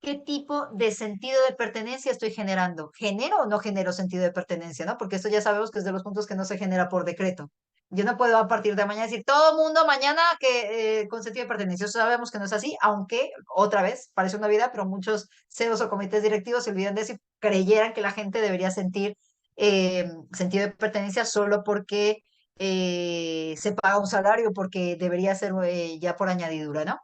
¿qué tipo de sentido de pertenencia estoy generando? ¿Genero o no genero sentido de pertenencia, no? Porque esto ya sabemos que es de los puntos que no se genera por decreto. Yo no puedo a partir de mañana decir, todo mundo mañana que con sentido de pertenencia. Eso sabemos que no es así, aunque, otra vez, parece una vida, pero muchos CEOs o comités directivos se olvidan de eso y creyeran que la gente debería sentir sentido de pertenencia solo porque se paga un salario, porque debería ser ya por añadidura, ¿no?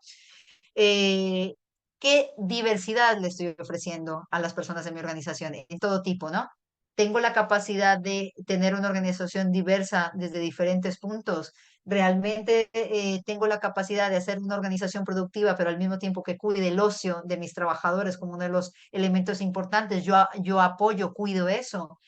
eh, ¿Qué diversidad le estoy ofreciendo a las personas de mi organización en todo tipo, ¿no? Tengo la capacidad de tener una organización diversa desde diferentes puntos. Realmente tengo la capacidad de hacer una organización productiva, pero al mismo tiempo que cuide el ocio de mis trabajadores como uno de los elementos importantes. Yo apoyo, cuido eso.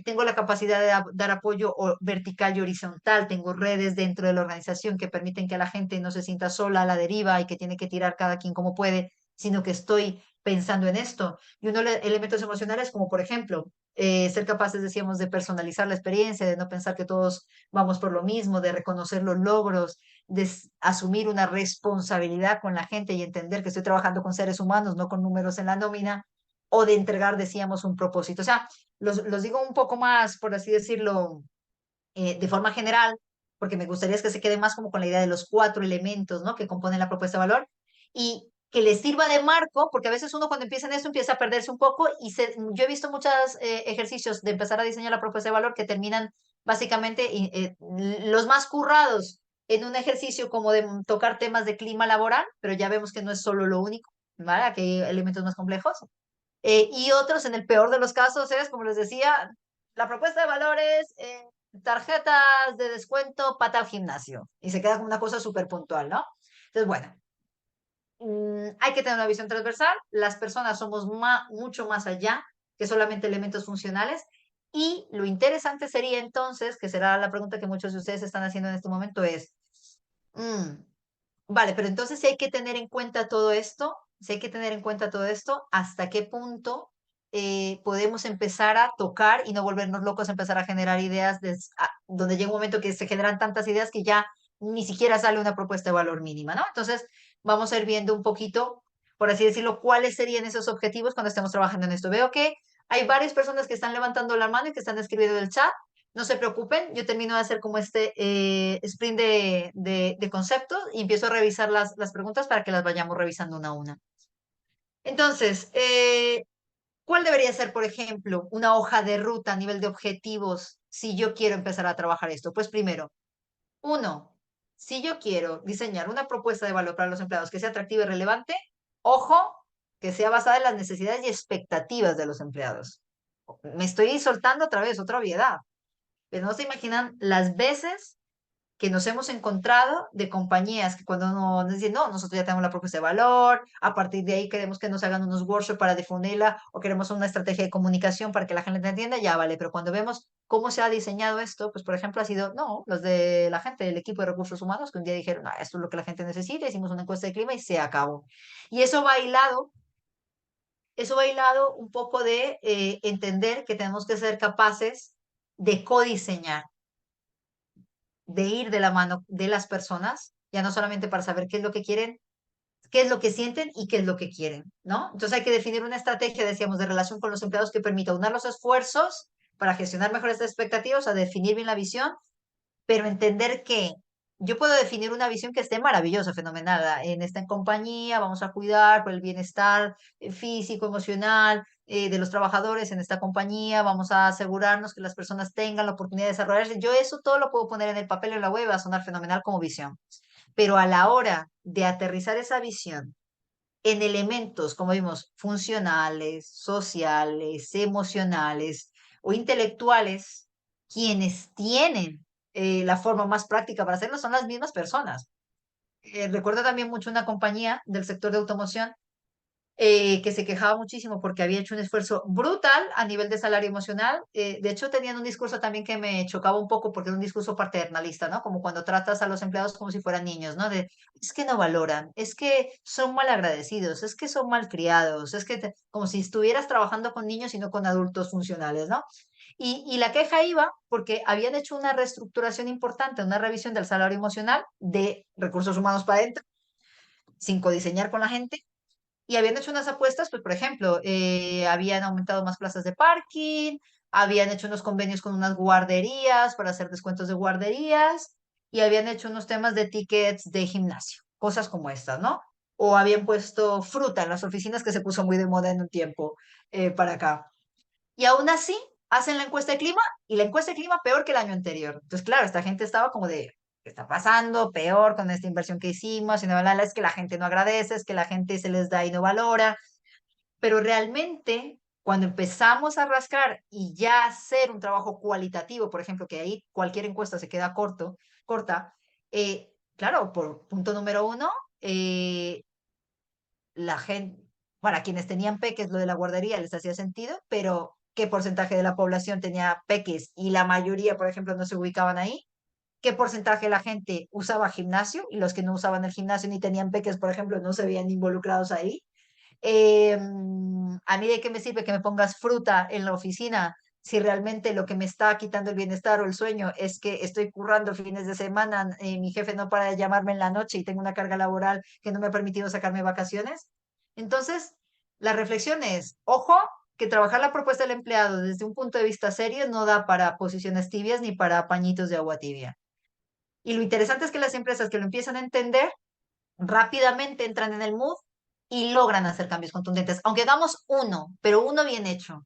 Tengo la capacidad de dar apoyo vertical y horizontal. Tengo redes dentro de la organización que permiten que la gente no se sienta sola a la deriva y que tiene que tirar cada quien como puede, sino que estoy pensando en esto. Y uno de los elementos emocionales, como por ejemplo, ser capaces, decíamos, de personalizar la experiencia, de no pensar que todos vamos por lo mismo, de reconocer los logros, de asumir una responsabilidad con la gente y entender que estoy trabajando con seres humanos, no con números en la nómina, o de entregar, decíamos, un propósito. O sea, los digo un poco más, por así decirlo, de forma general, porque me gustaría es que se quede más como con la idea de los 4 elementos, ¿no? Que componen la propuesta de valor y que les sirva de marco, porque a veces uno cuando empieza en esto empieza a perderse un poco y yo he visto muchos ejercicios de empezar a diseñar la propuesta de valor que terminan básicamente los más currados en un ejercicio como de tocar temas de clima laboral, pero ya vemos que no es solo lo único, ¿vale? Que hay elementos más complejos. Y otros, en el peor de los casos, es, como les decía, la propuesta de valores, tarjetas de descuento, pata al gimnasio. Y se queda como una cosa súper puntual, ¿no? Entonces, bueno, hay que tener una visión transversal. Las personas somos mucho más allá que solamente elementos funcionales. Y lo interesante sería entonces, que será la pregunta que muchos de ustedes están haciendo en este momento, es, mm, vale, pero entonces si hay que tener en cuenta todo esto, si hay que tener en cuenta todo esto, ¿hasta qué punto podemos empezar a tocar y no volvernos locos, empezar a generar ideas donde llega un momento que se generan tantas ideas que ya ni siquiera sale una propuesta de valor mínima, ¿no? Entonces vamos a ir viendo un poquito, por así decirlo, cuáles serían esos objetivos cuando estemos trabajando en esto. Veo que hay varias personas que están levantando la mano y que están escribiendo en el chat. No se preocupen, yo termino de hacer como este sprint de conceptos y empiezo a revisar las preguntas para que las vayamos revisando una a una. Entonces, ¿cuál debería ser, por ejemplo, una hoja de ruta a nivel de objetivos si yo quiero empezar a trabajar esto? Pues primero, uno, si yo quiero diseñar una propuesta de valor para los empleados que sea atractiva y relevante, ojo, que sea basada en las necesidades y expectativas de los empleados. Me estoy soltando otra vez, otra obviedad, pero no se imaginan las veces que nos hemos encontrado de compañías que cuando nos dicen, no, nosotros ya tenemos la propuesta de valor, a partir de ahí queremos que nos hagan unos workshops para difundirla o queremos una estrategia de comunicación para que la gente entienda, ya vale, pero cuando vemos cómo se ha diseñado esto, pues por ejemplo ha sido, no, los de la gente del equipo de recursos humanos que un día dijeron, ah, esto es lo que la gente necesita, hicimos una encuesta de clima y se acabó. Y eso va hilado un poco de entender que tenemos que ser capaces de codiseñar, de ir de la mano de las personas, ya no solamente para saber qué es lo que quieren, qué es lo que sienten y qué es lo que quieren, ¿no? Entonces hay que definir una estrategia, decíamos, de relación con los empleados que permita unar los esfuerzos para gestionar mejor estas expectativas, a definir bien la visión, pero entender que yo puedo definir una visión que esté maravillosa, fenomenal. En esta compañía vamos a cuidar por el bienestar físico, emocional de los trabajadores en esta compañía, vamos a asegurarnos que las personas tengan la oportunidad de desarrollarse. Yo eso todo lo puedo poner en el papel, en la web, va a sonar fenomenal como visión. Pero a la hora de aterrizar esa visión en elementos, como vimos, funcionales, sociales, emocionales o intelectuales, quienes tienen la forma más práctica para hacerlo son las mismas personas. Recuerdo también mucho una compañía del sector de automoción que se quejaba muchísimo porque había hecho un esfuerzo brutal a nivel de salario emocional. De hecho, tenían un discurso también que me chocaba un poco porque era un discurso paternalista, ¿no? Como cuando tratas a los empleados como si fueran niños, ¿no? De, es que no valoran, es que son mal agradecidos, es que son mal criados, es que como si estuvieras trabajando con niños y no con adultos funcionales, ¿no? Y la queja iba porque habían hecho una reestructuración importante, una revisión del salario emocional de recursos humanos para adentro, sin codiseñar con la gente y habían hecho unas apuestas, pues por ejemplo, habían aumentado más plazas de parking, habían hecho unos convenios con unas guarderías para hacer descuentos de guarderías y habían hecho unos temas de tickets de gimnasio, cosas como estas, ¿no? O habían puesto fruta en las oficinas que se puso muy de moda en un tiempo para acá. Y aún así hacen la encuesta de clima y la encuesta de clima peor que el año anterior. Entonces, claro, esta gente estaba como de, ¿qué está pasando? Peor con esta inversión que hicimos y no, es que la gente no agradece, es que la gente se les da y no valora. Pero realmente, cuando empezamos a rascar y ya hacer un trabajo cualitativo, por ejemplo, que ahí cualquier encuesta se queda corta, claro, por punto número uno, la gente, para quienes tenían peques, lo de la guardería les hacía sentido, pero ¿qué porcentaje de la población tenía peques y la mayoría, por ejemplo, no se ubicaban ahí? ¿Qué porcentaje de la gente usaba gimnasio y los que no usaban el gimnasio ni tenían peques, por ejemplo, no se veían involucrados ahí? A mí de qué me sirve que me pongas fruta en la oficina si realmente lo que me está quitando el bienestar o el sueño es que estoy currando fines de semana, mi jefe no para de llamarme en la noche y tengo una carga laboral que no me ha permitido sacarme vacaciones. Entonces, la reflexión es, ojo, que trabajar la propuesta del empleado desde un punto de vista serio no da para posiciones tibias ni para pañitos de agua tibia. Y lo interesante es que las empresas que lo empiezan a entender rápidamente entran en el mood y logran hacer cambios contundentes, aunque hagamos uno, pero uno bien hecho.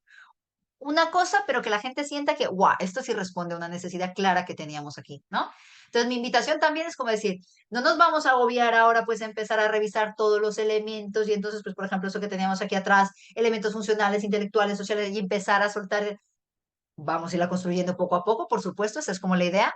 Una cosa, pero que la gente sienta que, guau, esto sí responde a una necesidad clara que teníamos aquí, ¿no? Entonces, mi invitación también es como decir, no nos vamos a agobiar ahora, pues, a empezar a revisar todos los elementos y entonces, pues, por ejemplo, eso que teníamos aquí atrás, elementos funcionales, intelectuales, sociales, y empezar a soltar, vamos a irla construyendo poco a poco, por supuesto, esa es como la idea,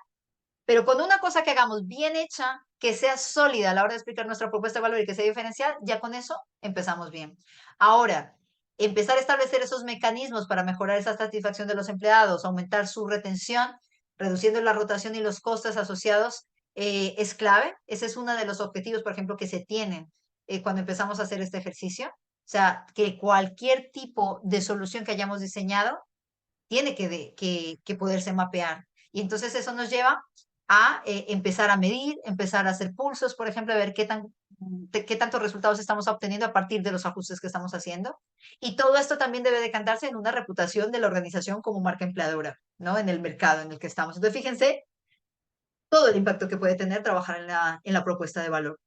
pero con una cosa que hagamos bien hecha, que sea sólida a la hora de explicar nuestra propuesta de valor y que sea diferencial, ya con eso empezamos bien. Ahora, empezar a establecer esos mecanismos para mejorar esa satisfacción de los empleados, aumentar su retención, reduciendo la rotación y los costes asociados, es clave. Ese es uno de los objetivos, por ejemplo, que se tienen cuando empezamos a hacer este ejercicio. O sea, que cualquier tipo de solución que hayamos diseñado tiene que poderse mapear. Y entonces eso nos lleva a empezar a medir, empezar a hacer pulsos, por ejemplo, a ver qué tan qué tantos resultados estamos obteniendo a partir de los ajustes que estamos haciendo. Y todo esto también debe decantarse en una reputación de la organización como marca empleadora, ¿no? En el mercado en el que estamos. Entonces, fíjense todo el impacto que puede tener trabajar en la propuesta de valor.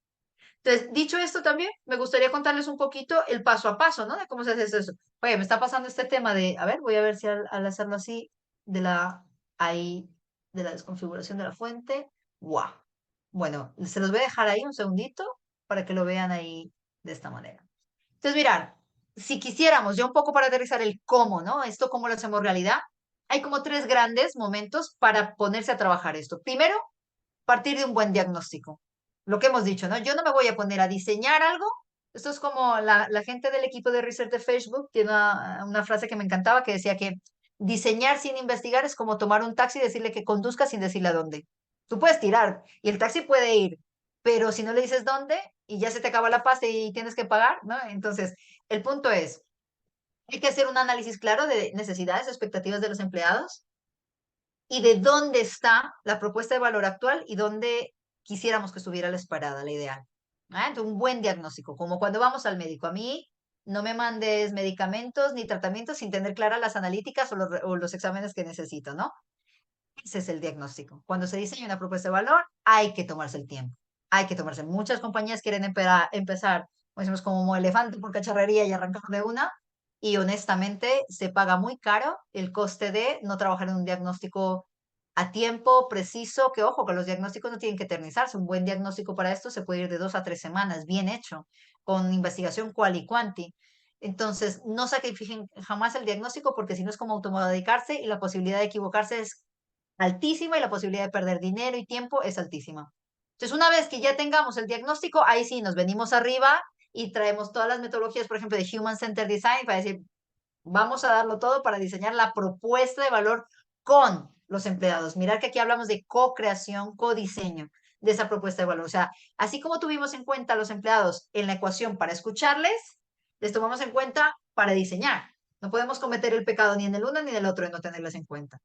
Entonces, dicho esto también, me gustaría contarles un poquito el paso a paso, ¿no? De cómo se hace eso. Oye, me está pasando este tema de, a ver, voy a ver si al hacerlo así, de la, ahí, de la desconfiguración de la fuente. ¡Guau! Bueno, se los voy a dejar ahí un segundito para que lo vean ahí de esta manera. Entonces, mirar, si quisiéramos, ya un poco para aterrizar el cómo, ¿no? Esto cómo lo hacemos realidad, hay como tres grandes momentos para ponerse a trabajar esto. Primero, partir de un buen diagnóstico. Lo que hemos dicho, ¿no? Yo no me voy a poner a diseñar algo. Esto es como la gente del equipo de research de Facebook tiene una frase que me encantaba que decía que diseñar sin investigar es como tomar un taxi y decirle que conduzca sin decirle a dónde. Tú puedes tirar y el taxi puede ir, pero si no le dices dónde y ya se te acaba la pasta y tienes que pagar, ¿no? Entonces, el punto es, hay que hacer un análisis claro de necesidades, expectativas de los empleados y de dónde está la propuesta de valor actual y dónde quisiéramos que estuviera la esperada, la ideal. ¿Ah? Entonces, un buen diagnóstico, como cuando vamos al médico. A mí no me mandes medicamentos ni tratamientos sin tener claras las analíticas o los exámenes que necesito, ¿no? Ese es el diagnóstico. Cuando se diseña una propuesta de valor, hay que tomarse el tiempo. Hay que tomarse. Muchas compañías quieren empezar, como decimos, como elefante por cacharrería y arrancar de una. Y honestamente, se paga muy caro el coste de no trabajar en un diagnóstico a tiempo preciso, que ojo, que los diagnósticos no tienen que eternizarse. Un buen diagnóstico para esto se puede ir de 2 a 3 semanas, bien hecho, con investigación cual y quanti. Entonces, no sacrifiquen jamás el diagnóstico porque si no es como automedicarse y la posibilidad de equivocarse es altísima y la posibilidad de perder dinero y tiempo es altísima. Entonces, una vez que ya tengamos el diagnóstico, ahí sí nos venimos arriba y traemos todas las metodologías, por ejemplo, de Human Centered Design para decir, vamos a darlo todo para diseñar la propuesta de valor con los empleados. Mirar que aquí hablamos de co-creación, co-diseño de esa propuesta de valor. O sea, así como tuvimos en cuenta a los empleados en la ecuación para escucharles, les tomamos en cuenta para diseñar. No podemos cometer el pecado ni en el uno ni en el otro de no tenerles en cuenta.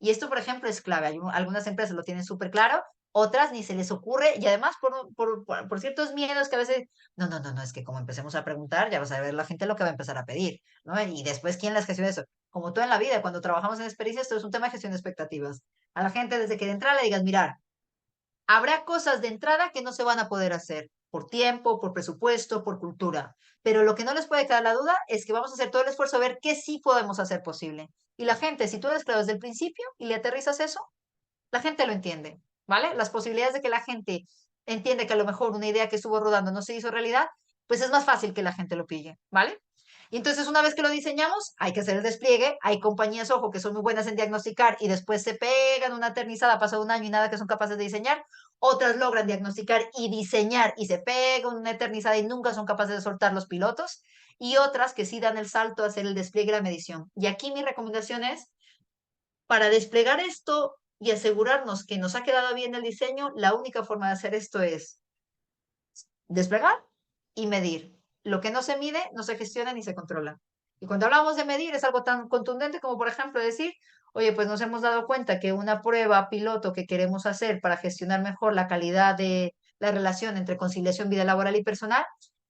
Y esto, por ejemplo, es clave. Algunas empresas lo tienen súper claro, otras ni se les ocurre, y además por ciertos miedos que a veces, no, es que como empecemos a preguntar, ya vas a ver la gente lo que va a empezar a pedir, ¿no? Y después, ¿quién las gestiona eso? Como todo en la vida, cuando trabajamos en experiencias, esto es un tema de gestión de expectativas. A la gente, desde que de entrada le digas, mirar, habrá cosas de entrada que no se van a poder hacer por tiempo, por presupuesto, por cultura. Pero lo que no les puede quedar la duda es que vamos a hacer todo el esfuerzo a ver qué sí podemos hacer posible. Y la gente, si tú eres claro desde el principio y le aterrizas eso, la gente lo entiende, ¿vale? Las posibilidades de que la gente entiende que a lo mejor una idea que estuvo rodando no se hizo realidad, pues es más fácil que la gente lo pille, ¿vale? Y entonces una vez que lo diseñamos, hay que hacer el despliegue. Hay compañías, ojo, que son muy buenas en diagnosticar y después se pegan una eternizada, pasa un año y nada que son capaces de diseñar. Otras logran diagnosticar y diseñar y se pegan una eternizada y nunca son capaces de soltar los pilotos. Y otras que sí dan el salto a hacer el despliegue y la medición. Y aquí mi recomendación es, para desplegar esto y asegurarnos que nos ha quedado bien el diseño, la única forma de hacer esto es desplegar y medir. Lo que no se mide, no se gestiona ni se controla. Y cuando hablamos de medir, es algo tan contundente como, por ejemplo, decir, oye, pues nos hemos dado cuenta que una prueba piloto que queremos hacer para gestionar mejor la calidad de la relación entre conciliación, vida laboral y personal,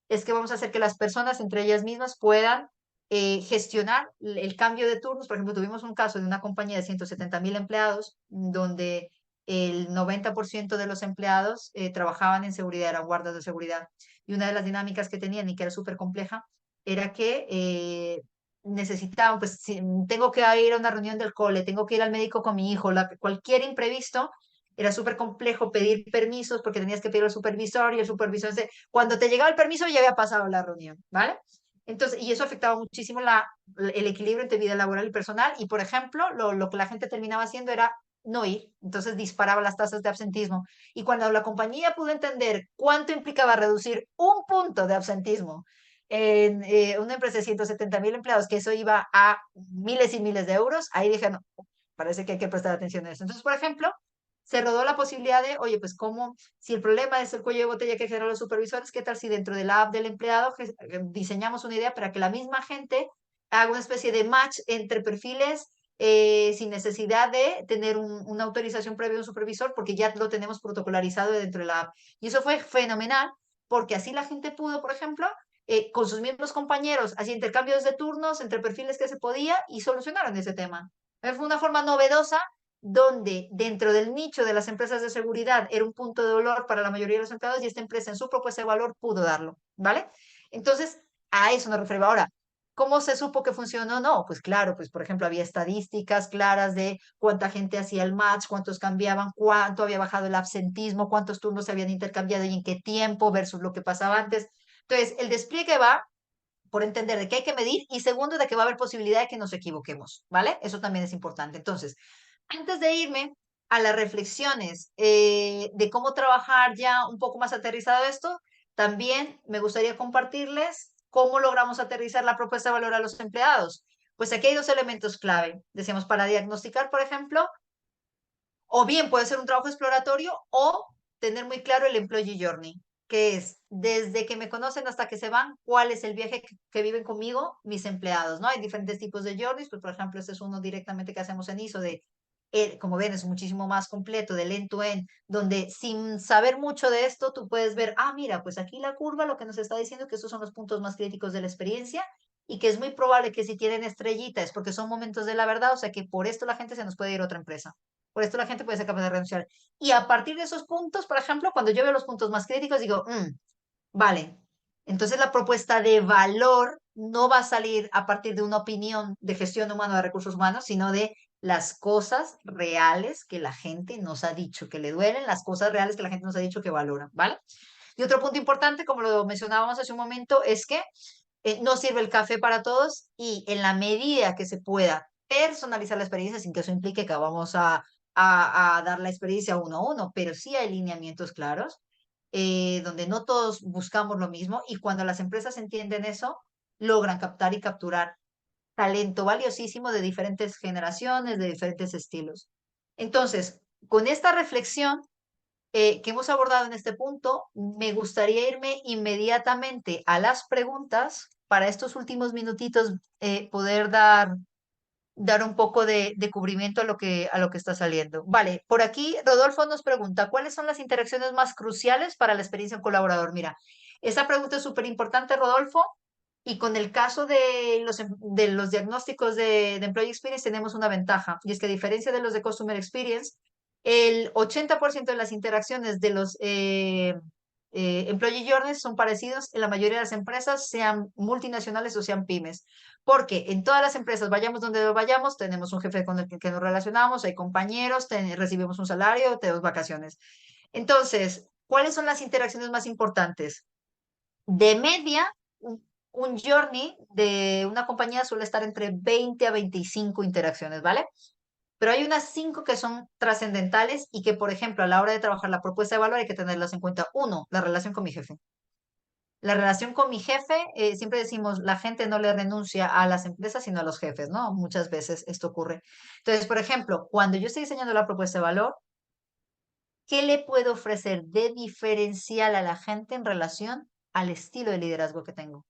es que vamos a hacer que las personas entre ellas mismas puedan gestionar el cambio de turnos. Por ejemplo, tuvimos un caso de una compañía de 170.000 empleados donde el 90% de los empleados trabajaban en seguridad, eran guardas de seguridad. Y una de las dinámicas que tenían y que era súper compleja era que necesitaban, pues si tengo que ir a una reunión del cole, tengo que ir al médico con mi hijo, cualquier imprevisto, era súper complejo pedir permisos porque tenías que pedir al supervisor y el supervisor, cuando te llegaba el permiso ya había pasado la reunión, ¿vale? Entonces, y eso afectaba muchísimo el equilibrio entre vida laboral y personal. Y, por ejemplo, lo que la gente terminaba haciendo era no ir, entonces disparaba las tasas de absentismo. Y cuando la compañía pudo entender cuánto implicaba reducir un punto de absentismo en una empresa de 170.000 empleados, que eso iba a miles y miles de euros, ahí dije, no, parece que hay que prestar atención a eso. Entonces, por ejemplo, se rodó la posibilidad de, oye, pues cómo, si el problema es el cuello de botella que generan los supervisores, ¿qué tal si dentro de la app del empleado diseñamos una idea para que la misma gente haga una especie de match entre perfiles sin necesidad de tener una autorización previa de un supervisor, porque ya lo tenemos protocolarizado dentro de la app? Y eso fue fenomenal, porque así la gente pudo, por ejemplo, con sus mismos compañeros, hacía intercambios de turnos entre perfiles que se podía y solucionaron ese tema. Fue una forma novedosa donde dentro del nicho de las empresas de seguridad era un punto de dolor para la mayoría de los empleados y esta empresa en su propuesta de valor pudo darlo, ¿vale? Entonces, a eso nos refiero. Ahora, ¿cómo se supo que funcionó? No, pues claro, pues por ejemplo había estadísticas claras de cuánta gente hacía el match, cuántos cambiaban, cuánto había bajado el absentismo, cuántos turnos se habían intercambiado y en qué tiempo versus lo que pasaba antes. Entonces, el despliegue va por entender de que hay que medir y segundo, de que va a haber posibilidad de que nos equivoquemos, ¿vale? Eso también es importante. Entonces, antes de irme a las reflexiones de cómo trabajar ya un poco más aterrizado esto, también me gustaría compartirles cómo logramos aterrizar la propuesta de valor a los empleados. Pues aquí hay dos elementos clave. Decíamos, para diagnosticar, por ejemplo, o bien puede ser un trabajo exploratorio o tener muy claro el employee journey, que es desde que me conocen hasta que se van, cuál es el viaje que viven conmigo mis empleados, ¿no? Hay diferentes tipos de journeys, pues por ejemplo, este es uno directamente que hacemos en ISO de, como ven, es muchísimo más completo, del end-to-end, donde sin saber mucho de esto, tú puedes ver, ah, mira, pues aquí la curva lo que nos está diciendo que estos son los puntos más críticos de la experiencia y que es muy probable que si tienen estrellita es porque son momentos de la verdad, o sea que por esto la gente se nos puede ir a otra empresa. Por esto la gente puede ser capaz de renunciar. Y a partir de esos puntos, por ejemplo, cuando yo veo los puntos más críticos, digo, vale, entonces la propuesta de valor no va a salir a partir de una opinión de gestión humana de recursos humanos, sino de las cosas reales que la gente nos ha dicho que le duelen, las cosas reales que la gente nos ha dicho que valoran, ¿vale? Y otro punto importante, como lo mencionábamos hace un momento, es que no sirve el café para todos y en la medida que se pueda personalizar la experiencia sin que eso implique que vamos a dar la experiencia uno a uno, pero sí hay lineamientos claros donde no todos buscamos lo mismo y cuando las empresas entienden eso, logran captar y capturar talento valiosísimo de diferentes generaciones, de diferentes estilos. Entonces, con esta reflexión que hemos abordado en este punto, me gustaría irme inmediatamente a las preguntas para estos últimos minutitos poder dar un poco de cubrimiento a lo que está saliendo. Vale, por aquí Rodolfo nos pregunta, ¿cuáles son las interacciones más cruciales para la experiencia en colaborador? Mira, esa pregunta es súper importante, Rodolfo, y con el caso de los diagnósticos de Employee Experience tenemos una ventaja, y es que a diferencia de los de Customer Experience, el 80% de las interacciones de los Employee Journeys son parecidos en la mayoría de las empresas, sean multinacionales o sean pymes. Porque en todas las empresas, vayamos donde vayamos, tenemos un jefe con el que nos relacionamos, hay compañeros, recibimos un salario, tenemos vacaciones. Entonces, ¿cuáles son las interacciones más importantes? De media, un journey de una compañía suele estar entre 20 a 25 interacciones, ¿vale? Pero hay unas 5 que son trascendentales y que, por ejemplo, a la hora de trabajar la propuesta de valor hay que tenerlas en cuenta. Uno, la relación con mi jefe. La relación con mi jefe, siempre decimos, la gente no le renuncia a las empresas, sino a los jefes, ¿no? Muchas veces esto ocurre. Entonces, por ejemplo, cuando yo estoy diseñando la propuesta de valor, ¿qué le puedo ofrecer de diferencial a la gente en relación al estilo de liderazgo que tengo?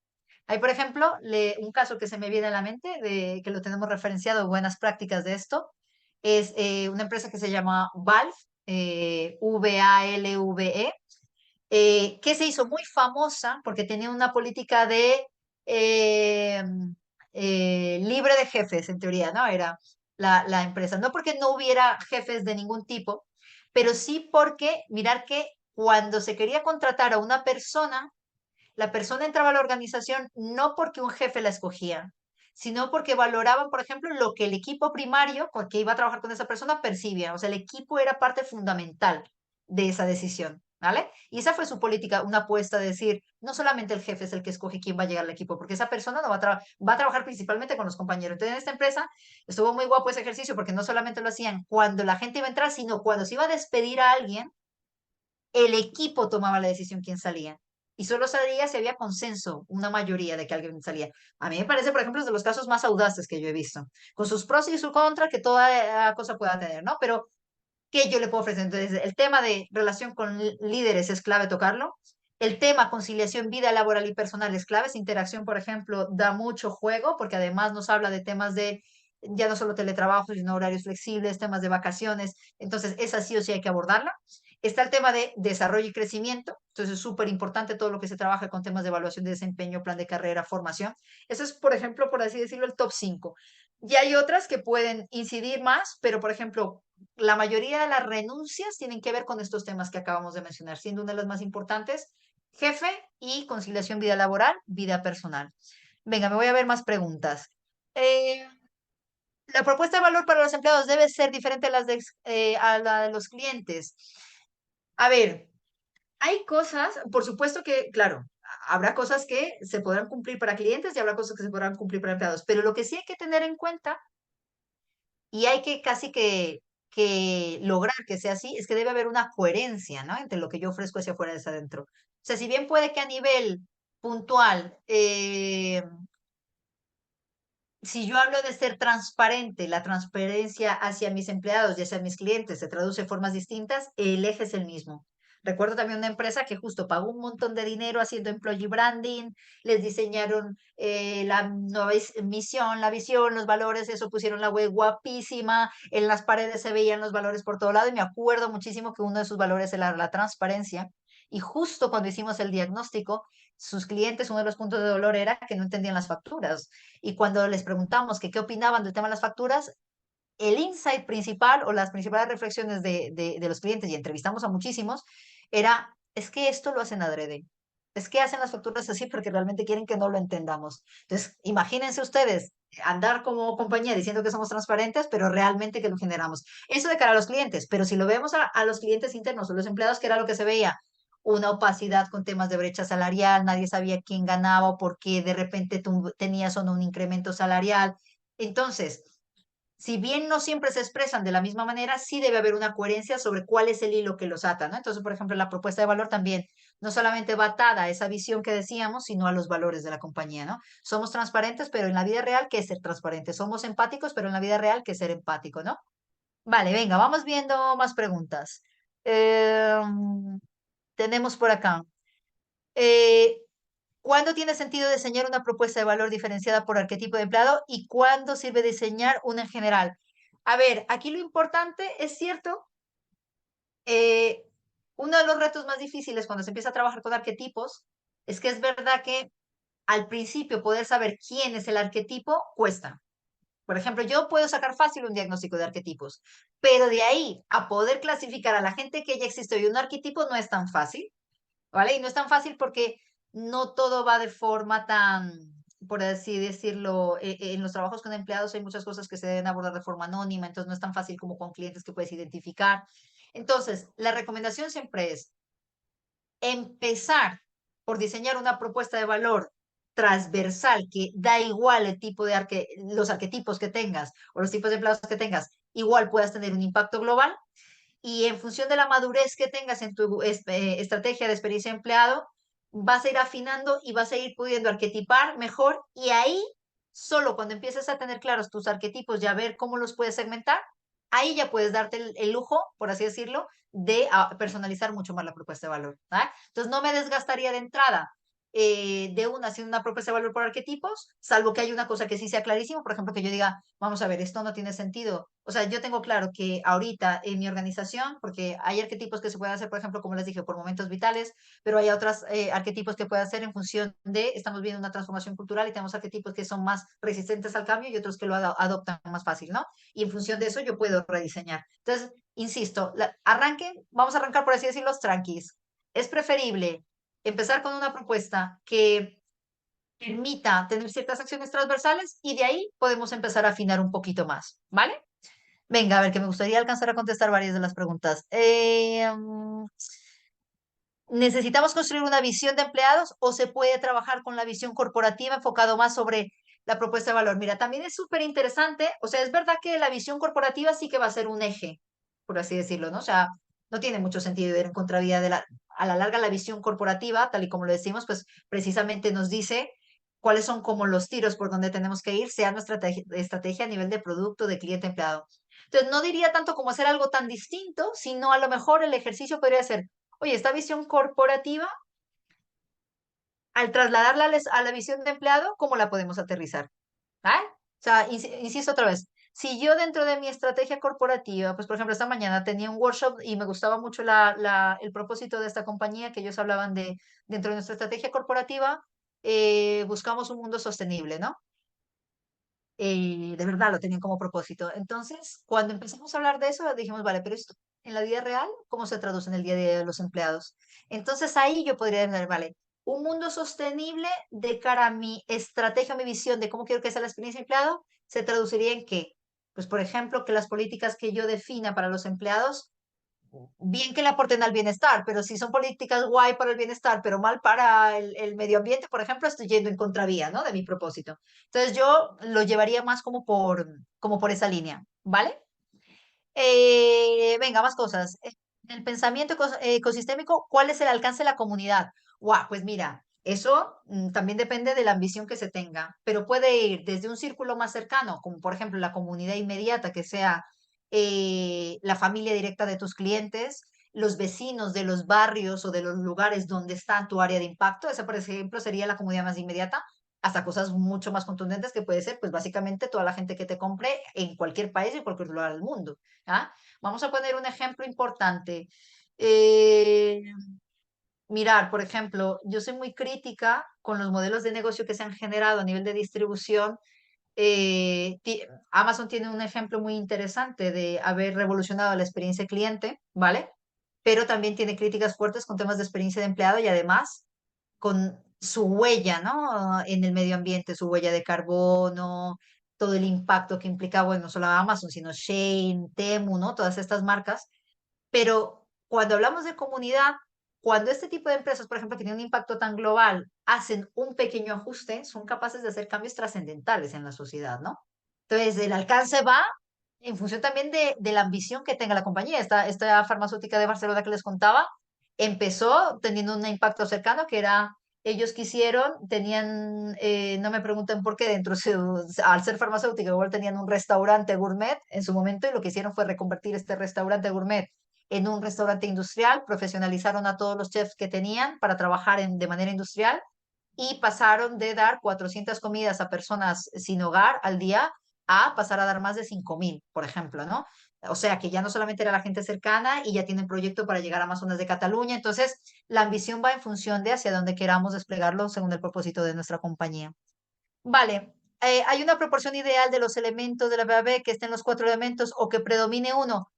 Hay, por ejemplo, un caso que se me viene a la mente, que lo tenemos referenciado, buenas prácticas de esto, es una empresa que se llama Valve, VALVE, que se hizo muy famosa porque tenía una política de eh, libre de jefes, en teoría, ¿no? Era la empresa. No porque no hubiera jefes de ningún tipo, pero sí porque, mirar que cuando se quería contratar a una persona, la persona entraba a la organización no porque un jefe la escogía, sino porque valoraban, por ejemplo, lo que el equipo primario con que iba a trabajar con esa persona percibía. O sea, el equipo era parte fundamental de esa decisión, ¿vale? Y esa fue su política, una apuesta de decir, no solamente el jefe es el que escoge quién va a llegar al equipo, porque esa persona no va a trabajar principalmente con los compañeros. Entonces, en esta empresa estuvo muy guapo ese ejercicio porque no solamente lo hacían cuando la gente iba a entrar, sino cuando se iba a despedir a alguien, el equipo tomaba la decisión quién salía. Y solo salía si había consenso, una mayoría de que alguien salía. A mí me parece, por ejemplo, es de los casos más audaces que yo he visto, con sus pros y sus contras que toda cosa pueda tener, ¿no? Pero, ¿qué yo le puedo ofrecer? Entonces, el tema de relación con líderes es clave tocarlo. El tema conciliación, vida laboral y personal es clave. Esa interacción, por ejemplo, da mucho juego porque además nos habla de temas de ya no solo teletrabajo, sino horarios flexibles, temas de vacaciones. Entonces, esa sí o sí hay que abordarla. Está el tema de desarrollo y crecimiento. Entonces es súper importante todo lo que se trabaja con temas de evaluación de desempeño, plan de carrera, formación. Eso es, por ejemplo, por así decirlo, el top 5. Y hay otras que pueden incidir más, pero, por ejemplo, la mayoría de las renuncias tienen que ver con estos temas que acabamos de mencionar, siendo una de las más importantes, jefe y conciliación vida laboral, vida personal. Venga, me voy a ver más preguntas. Eh, la propuesta de valor para los empleados debe ser diferente a la de los clientes. A ver, hay cosas, por supuesto que, claro, habrá cosas que se podrán cumplir para clientes y habrá cosas que se podrán cumplir para empleados, pero lo que sí hay que tener en cuenta y hay que casi que lograr que sea así, es que debe haber una coherencia, ¿no? Entre lo que yo ofrezco hacia afuera y hacia adentro. O sea, si bien puede que a nivel puntual, si yo hablo de ser transparente, la transparencia hacia mis empleados y hacia mis clientes se traduce de formas distintas, el eje es el mismo. Recuerdo también una empresa que justo pagó un montón de dinero haciendo employee branding, les diseñaron la nueva misión, la visión, los valores, eso pusieron la web guapísima, en las paredes se veían los valores por todo lado y me acuerdo muchísimo que uno de sus valores era la transparencia y justo cuando hicimos el diagnóstico, sus clientes, uno de los puntos de dolor era que no entendían las facturas y cuando les preguntamos que qué opinaban del tema de las facturas, el insight principal o las principales reflexiones de los clientes, y entrevistamos a muchísimos, era, es que esto lo hacen adrede. Es que hacen las facturas así porque realmente quieren que no lo entendamos. Entonces, imagínense ustedes andar como compañía diciendo que somos transparentes, pero realmente que lo generamos. Eso de cara a los clientes, pero si lo vemos a los clientes internos o los empleados, que era lo que se veía, una opacidad con temas de brecha salarial, nadie sabía quién ganaba o por qué de repente tú tenías o no un incremento salarial. Entonces, si bien no siempre se expresan de la misma manera, sí debe haber una coherencia sobre cuál es el hilo que los ata, ¿no? Entonces, por ejemplo, la propuesta de valor también no solamente va atada a esa visión que decíamos, sino a los valores de la compañía, ¿no? Somos transparentes, pero en la vida real, ¿qué es ser transparente? Somos empáticos, pero en la vida real, ¿qué es ser empático, ¿no? Vale, venga, vamos viendo más preguntas. Tenemos por acá. Eh, ¿Cuándo tiene sentido diseñar una propuesta de valor diferenciada por arquetipo de empleado y cuándo sirve diseñar una en general? A ver, aquí lo importante es cierto, eh, uno de los retos más difíciles cuando se empieza a trabajar con arquetipos es que es verdad que al principio poder saber quién es el arquetipo cuesta. Por ejemplo, yo puedo sacar fácil un diagnóstico de arquetipos, pero de ahí a poder clasificar a la gente que ya existe hoy un arquetipo no es tan fácil. ¿Vale? Y no es tan fácil porque no todo va de forma tan, por así decirlo, en los trabajos con empleados hay muchas cosas que se deben abordar de forma anónima, entonces no es tan fácil como con clientes que puedes identificar. Entonces, la recomendación siempre es empezar por diseñar una propuesta de valor transversal que da igual el tipo de los arquetipos que tengas o los tipos de empleados que tengas, igual puedas tener un impacto global y en función de la madurez que tengas en tu estrategia de experiencia de empleado, vas a ir afinando y vas a ir pudiendo arquetipar mejor y ahí, solo cuando empieces a tener claros tus arquetipos y a ver cómo los puedes segmentar, ahí ya puedes darte el lujo, por así decirlo, de personalizar mucho más la propuesta de valor. ¿Ah? Entonces, no me desgastaría de entrada de una haciendo una propuesta de valor por arquetipos, salvo que hay una cosa que sí sea clarísimo, por ejemplo, que yo diga, vamos a ver, esto no tiene sentido. O sea, yo tengo claro que ahorita en mi organización, porque hay arquetipos que se pueden hacer, por ejemplo, como les dije, por momentos vitales, pero hay otros arquetipos que pueden hacer en función de, estamos viendo una transformación cultural y tenemos arquetipos que son más resistentes al cambio y otros que lo adoptan más fácil, ¿no? Y en función de eso yo puedo rediseñar. Entonces, insisto, arranquen, vamos a arrancar por así decirlo, tranquis. Es preferible empezar con una propuesta que permita tener ciertas acciones transversales y de ahí podemos empezar a afinar un poquito más, ¿vale? Venga, a ver, que me gustaría alcanzar a contestar varias de las preguntas. ¿Necesitamos construir una visión de empleados o se puede trabajar con la visión corporativa enfocado más sobre la propuesta de valor? Mira, también es súper interesante, o sea, es verdad que la visión corporativa sí que va a ser un eje, por así decirlo, ¿no? O sea, no tiene mucho sentido ir en contravía de a la larga la visión corporativa, tal y como lo decimos, pues precisamente nos dice cuáles son como los tiros por donde tenemos que ir, sea nuestra estrategia a nivel de producto, de cliente empleado. Entonces, no diría tanto como hacer algo tan distinto, sino a lo mejor el ejercicio podría ser, oye, esta visión corporativa, al trasladarla a la visión de empleado, ¿cómo la podemos aterrizar? ¿Ah? O sea, insisto otra vez, si yo dentro de mi estrategia corporativa, pues por ejemplo, esta mañana tenía un workshop y me gustaba mucho el propósito de esta compañía, que ellos hablaban de, dentro de nuestra estrategia corporativa, buscamos un mundo sostenible, ¿no? De verdad lo tenían como propósito. Entonces, cuando empezamos a hablar de eso, dijimos, vale, pero esto en la vida real, ¿cómo se traduce en el día a día de los empleados? Entonces ahí yo podría decir, vale, un mundo sostenible de cara a mi estrategia, mi visión de cómo quiero que sea la experiencia de empleado, se traduciría en qué? Pues, por ejemplo, que las políticas que yo defina para los empleados bien que le aporten al bienestar, pero si son políticas guay para el bienestar, pero mal para el medio ambiente, por ejemplo, estoy yendo en contravía, ¿no? De mi propósito. Entonces yo lo llevaría más como por esa línea, ¿vale? Venga, más cosas. El pensamiento ecosistémico, ¿cuál es el alcance de la comunidad? Guau, pues mira, eso también depende de la ambición que se tenga, pero puede ir desde un círculo más cercano, como por ejemplo la comunidad inmediata, que sea la familia directa de tus clientes, los vecinos de los barrios o de los lugares donde está tu área de impacto. Esa, por ejemplo, sería la comunidad más inmediata, hasta cosas mucho más contundentes que puede ser, pues básicamente toda la gente que te compre en cualquier país y en cualquier lugar del mundo. ¿Ah? Vamos a poner un ejemplo importante. Eh, Mirar, por ejemplo, yo soy muy crítica con los modelos de negocio que se han generado a nivel de distribución. Amazon tiene un ejemplo muy interesante de haber revolucionado la experiencia cliente, ¿vale? Pero también tiene críticas fuertes con temas de experiencia de empleado y además con su huella, ¿no? En el medio ambiente, su huella de carbono, todo el impacto que implica, bueno, no solo Amazon, sino Shein, Temu, ¿no? Todas estas marcas. Pero cuando hablamos de comunidad, cuando este tipo de empresas, por ejemplo, que tienen un impacto tan global, hacen un pequeño ajuste, son capaces de hacer cambios trascendentales en la sociedad, ¿no? Entonces, el alcance va en función también de la ambición que tenga la compañía. Esta farmacéutica de Barcelona que les contaba empezó teniendo un impacto cercano que era, ellos quisieron, tenían, no me pregunten por qué, al ser farmacéutica, igual tenían un restaurante gourmet en su momento y lo que hicieron fue reconvertir este restaurante gourmet en un restaurante industrial, profesionalizaron a todos los chefs que tenían para trabajar de manera industrial y pasaron de dar 400 comidas a personas sin hogar al día a pasar a dar más de 5.000, por ejemplo, ¿no? O sea que ya no solamente era la gente cercana y ya tienen proyecto para llegar a más zonas de Cataluña. Entonces, la ambición va en función de hacia dónde queramos desplegarlo según el propósito de nuestra compañía. Vale, hay una proporción ideal de los elementos de la BAB que estén los cuatro elementos o que predomine uno.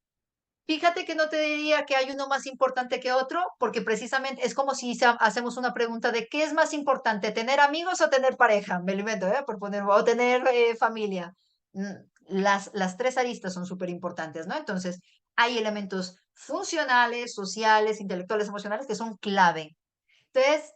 Fíjate que no te diría que hay uno más importante que otro, porque precisamente es como si hacemos una pregunta de ¿qué es más importante, tener amigos o tener pareja? Me lo invento, ¿eh? Por poner, o tener familia. Mm, las tres aristas son súper importantes, ¿no? Entonces, hay elementos funcionales, sociales, intelectuales, emocionales que son clave. Entonces,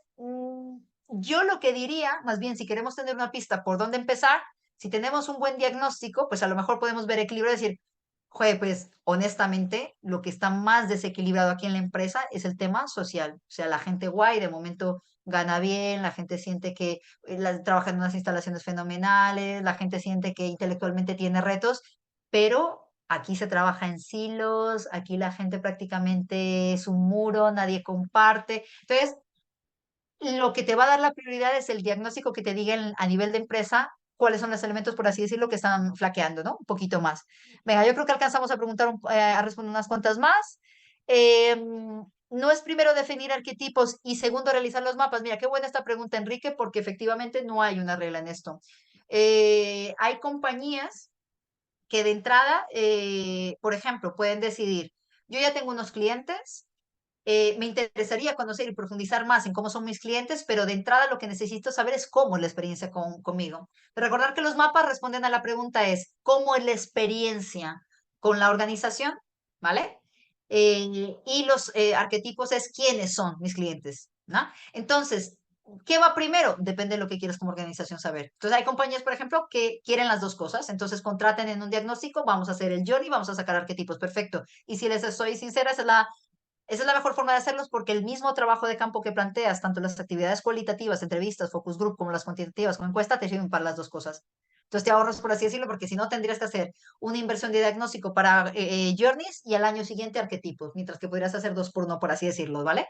yo lo que diría, más bien, si queremos tener una pista por dónde empezar, si tenemos un buen diagnóstico, pues a lo mejor podemos ver equilibrio y decir, joder, pues honestamente, lo que está más desequilibrado aquí en la empresa es el tema social. O sea, la gente guay de momento gana bien, la gente siente que trabaja en unas instalaciones fenomenales, la gente siente que intelectualmente tiene retos, pero aquí se trabaja en silos, aquí la gente prácticamente es un muro, nadie comparte. Entonces, lo que te va a dar la prioridad es el diagnóstico que te diga a nivel de empresa cuáles son los elementos, por así decirlo, que están flaqueando, ¿no? Un poquito más. Venga, yo creo que alcanzamos a preguntar, a responder unas cuantas más. No es primero definir arquetipos y segundo realizar los mapas. Mira, qué buena esta pregunta, Enrique, porque efectivamente no hay una regla en esto. Hay compañías que de entrada, por ejemplo, pueden decidir, yo ya tengo unos clientes, me interesaría conocer y profundizar más en cómo son mis clientes, pero de entrada lo que necesito saber es cómo es la experiencia conmigo. Recordar que los mapas responden a la pregunta es, ¿cómo es la experiencia con la organización? ¿Vale? Y los arquetipos es quiénes son mis clientes, ¿no? Entonces, ¿qué va primero? Depende de lo que quieras como organización saber. Entonces, hay compañías, por ejemplo, que quieren las dos cosas. Entonces, contraten en un diagnóstico, vamos a hacer el journey, vamos a sacar arquetipos. Perfecto. Y si les soy sincera, esa es la mejor forma de hacerlos porque el mismo trabajo de campo que planteas, tanto las actividades cualitativas, entrevistas, focus group, como las cuantitativas, como encuesta, te sirven para las dos cosas. Entonces te ahorras, por así decirlo, porque si no tendrías que hacer una inversión de diagnóstico para journeys y al año siguiente arquetipos, mientras que podrías hacer dos por uno, por así decirlo, ¿vale?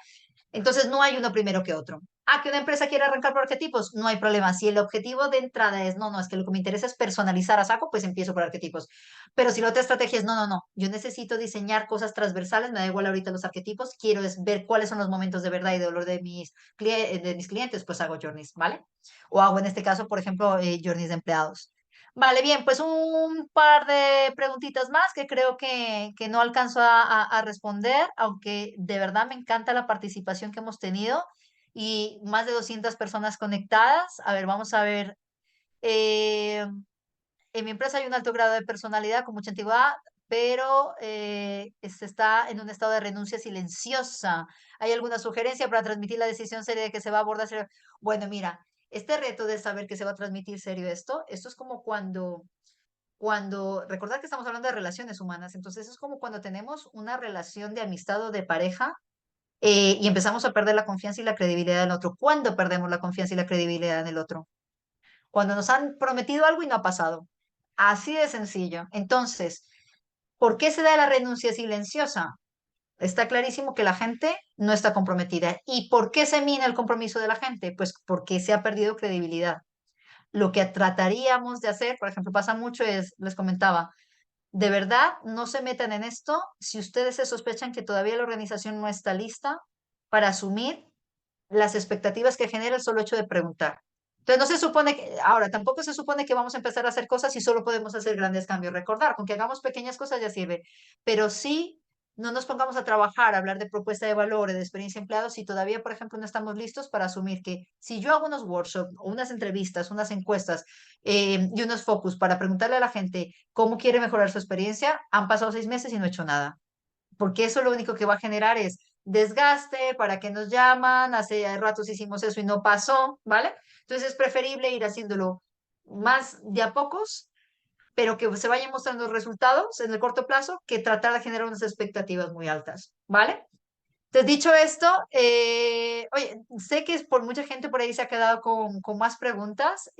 Entonces no hay uno primero que otro. Que una empresa quiere arrancar por arquetipos, no hay problema. Si el objetivo de entrada es, no, no, es que lo que me interesa es personalizar a saco, pues empiezo por arquetipos. Pero si la otra estrategia es, no, no, no, yo necesito diseñar cosas transversales, me da igual ahorita los arquetipos, quiero es ver cuáles son los momentos de verdad y de dolor de de mis clientes, pues hago journeys, ¿vale? O hago en este caso, por ejemplo, journeys de empleados. Vale, bien, pues un par de preguntitas más que creo que no alcanzo a responder, aunque de verdad me encanta la participación que hemos tenido y más de 200 personas conectadas. A ver, vamos a ver. eh, en mi empresa hay un alto grado de personalidad con mucha antigüedad, pero se está en un estado de renuncia silenciosa. ¿Hay alguna sugerencia para transmitir la decisión seria de que se va a abordar serio? Bueno, mira, este reto de saber que se va a transmitir serio esto es como recordad que estamos hablando de relaciones humanas, entonces es como cuando tenemos una relación de amistad o de pareja y empezamos a perder la confianza y la credibilidad del otro. ¿Cuándo perdemos la confianza y la credibilidad en el otro? Cuando nos han prometido algo y no ha pasado. Así de sencillo. Entonces, ¿por qué se da la renuncia silenciosa? Está clarísimo que la gente no está comprometida. ¿Y por qué se mina el compromiso de la gente? Pues porque se ha perdido credibilidad. Lo que trataríamos de hacer, por ejemplo, pasa mucho es, les comentaba, de verdad, no se metan en esto si ustedes se sospechan que todavía la organización no está lista para asumir las expectativas que genera el solo hecho de preguntar. Entonces, no se supone que, ahora, tampoco se supone que vamos a empezar a hacer cosas y solo podemos hacer grandes cambios. Recordar, con que hagamos pequeñas cosas ya sirve, pero sí no nos pongamos a trabajar, a hablar de propuesta de valor, de experiencia empleado, si todavía, por ejemplo, no estamos listos para asumir que si yo hago unos workshops o unas entrevistas, unas encuestas y unos focus para preguntarle a la gente cómo quiere mejorar su experiencia, han pasado 6 meses y no he hecho nada porque eso lo único que va a generar es desgaste, para que nos llaman, hace ratos hicimos eso y no pasó, ¿vale? Entonces es preferible ir haciéndolo más de a pocos, pero que se vayan mostrando resultados en el corto plazo, que tratar de generar unas expectativas muy altas, ¿vale? Entonces, dicho esto, oye, sé que por mucha gente por ahí se ha quedado con más preguntas.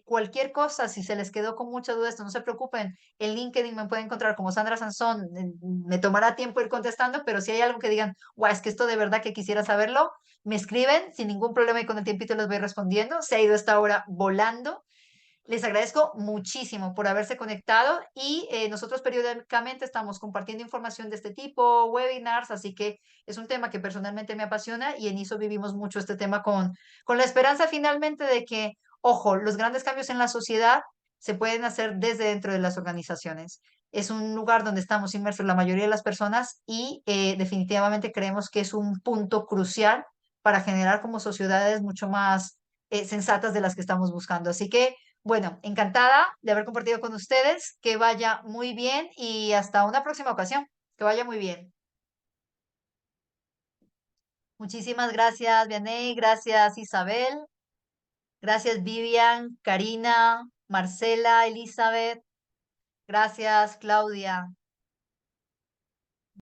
Cualquier cosa, si se les quedó con mucha duda, esto no se preocupen. En LinkedIn me pueden encontrar como Sandra Sansón. Me tomará tiempo ir contestando, pero si hay algo que digan, guau, es que esto de verdad que quisiera saberlo, me escriben sin ningún problema y con el tiempito les voy respondiendo. Se ha ido esta hora volando. Les agradezco muchísimo por haberse conectado y nosotros periódicamente estamos compartiendo información de este tipo, webinars, así que es un tema que personalmente me apasiona y en ISO vivimos mucho este tema con la esperanza finalmente de que, ojo, los grandes cambios en la sociedad se pueden hacer desde dentro de las organizaciones. Es un lugar donde estamos inmersos la mayoría de las personas y definitivamente creemos que es un punto crucial para generar como sociedades mucho más sensatas de las que estamos buscando. Así que bueno, encantada de haber compartido con ustedes. Que vaya muy bien y hasta una próxima ocasión. Que vaya muy bien. Muchísimas gracias, Vianey. Gracias, Isabel. Gracias, Vivian, Karina, Marcela, Elizabeth. Gracias, Claudia.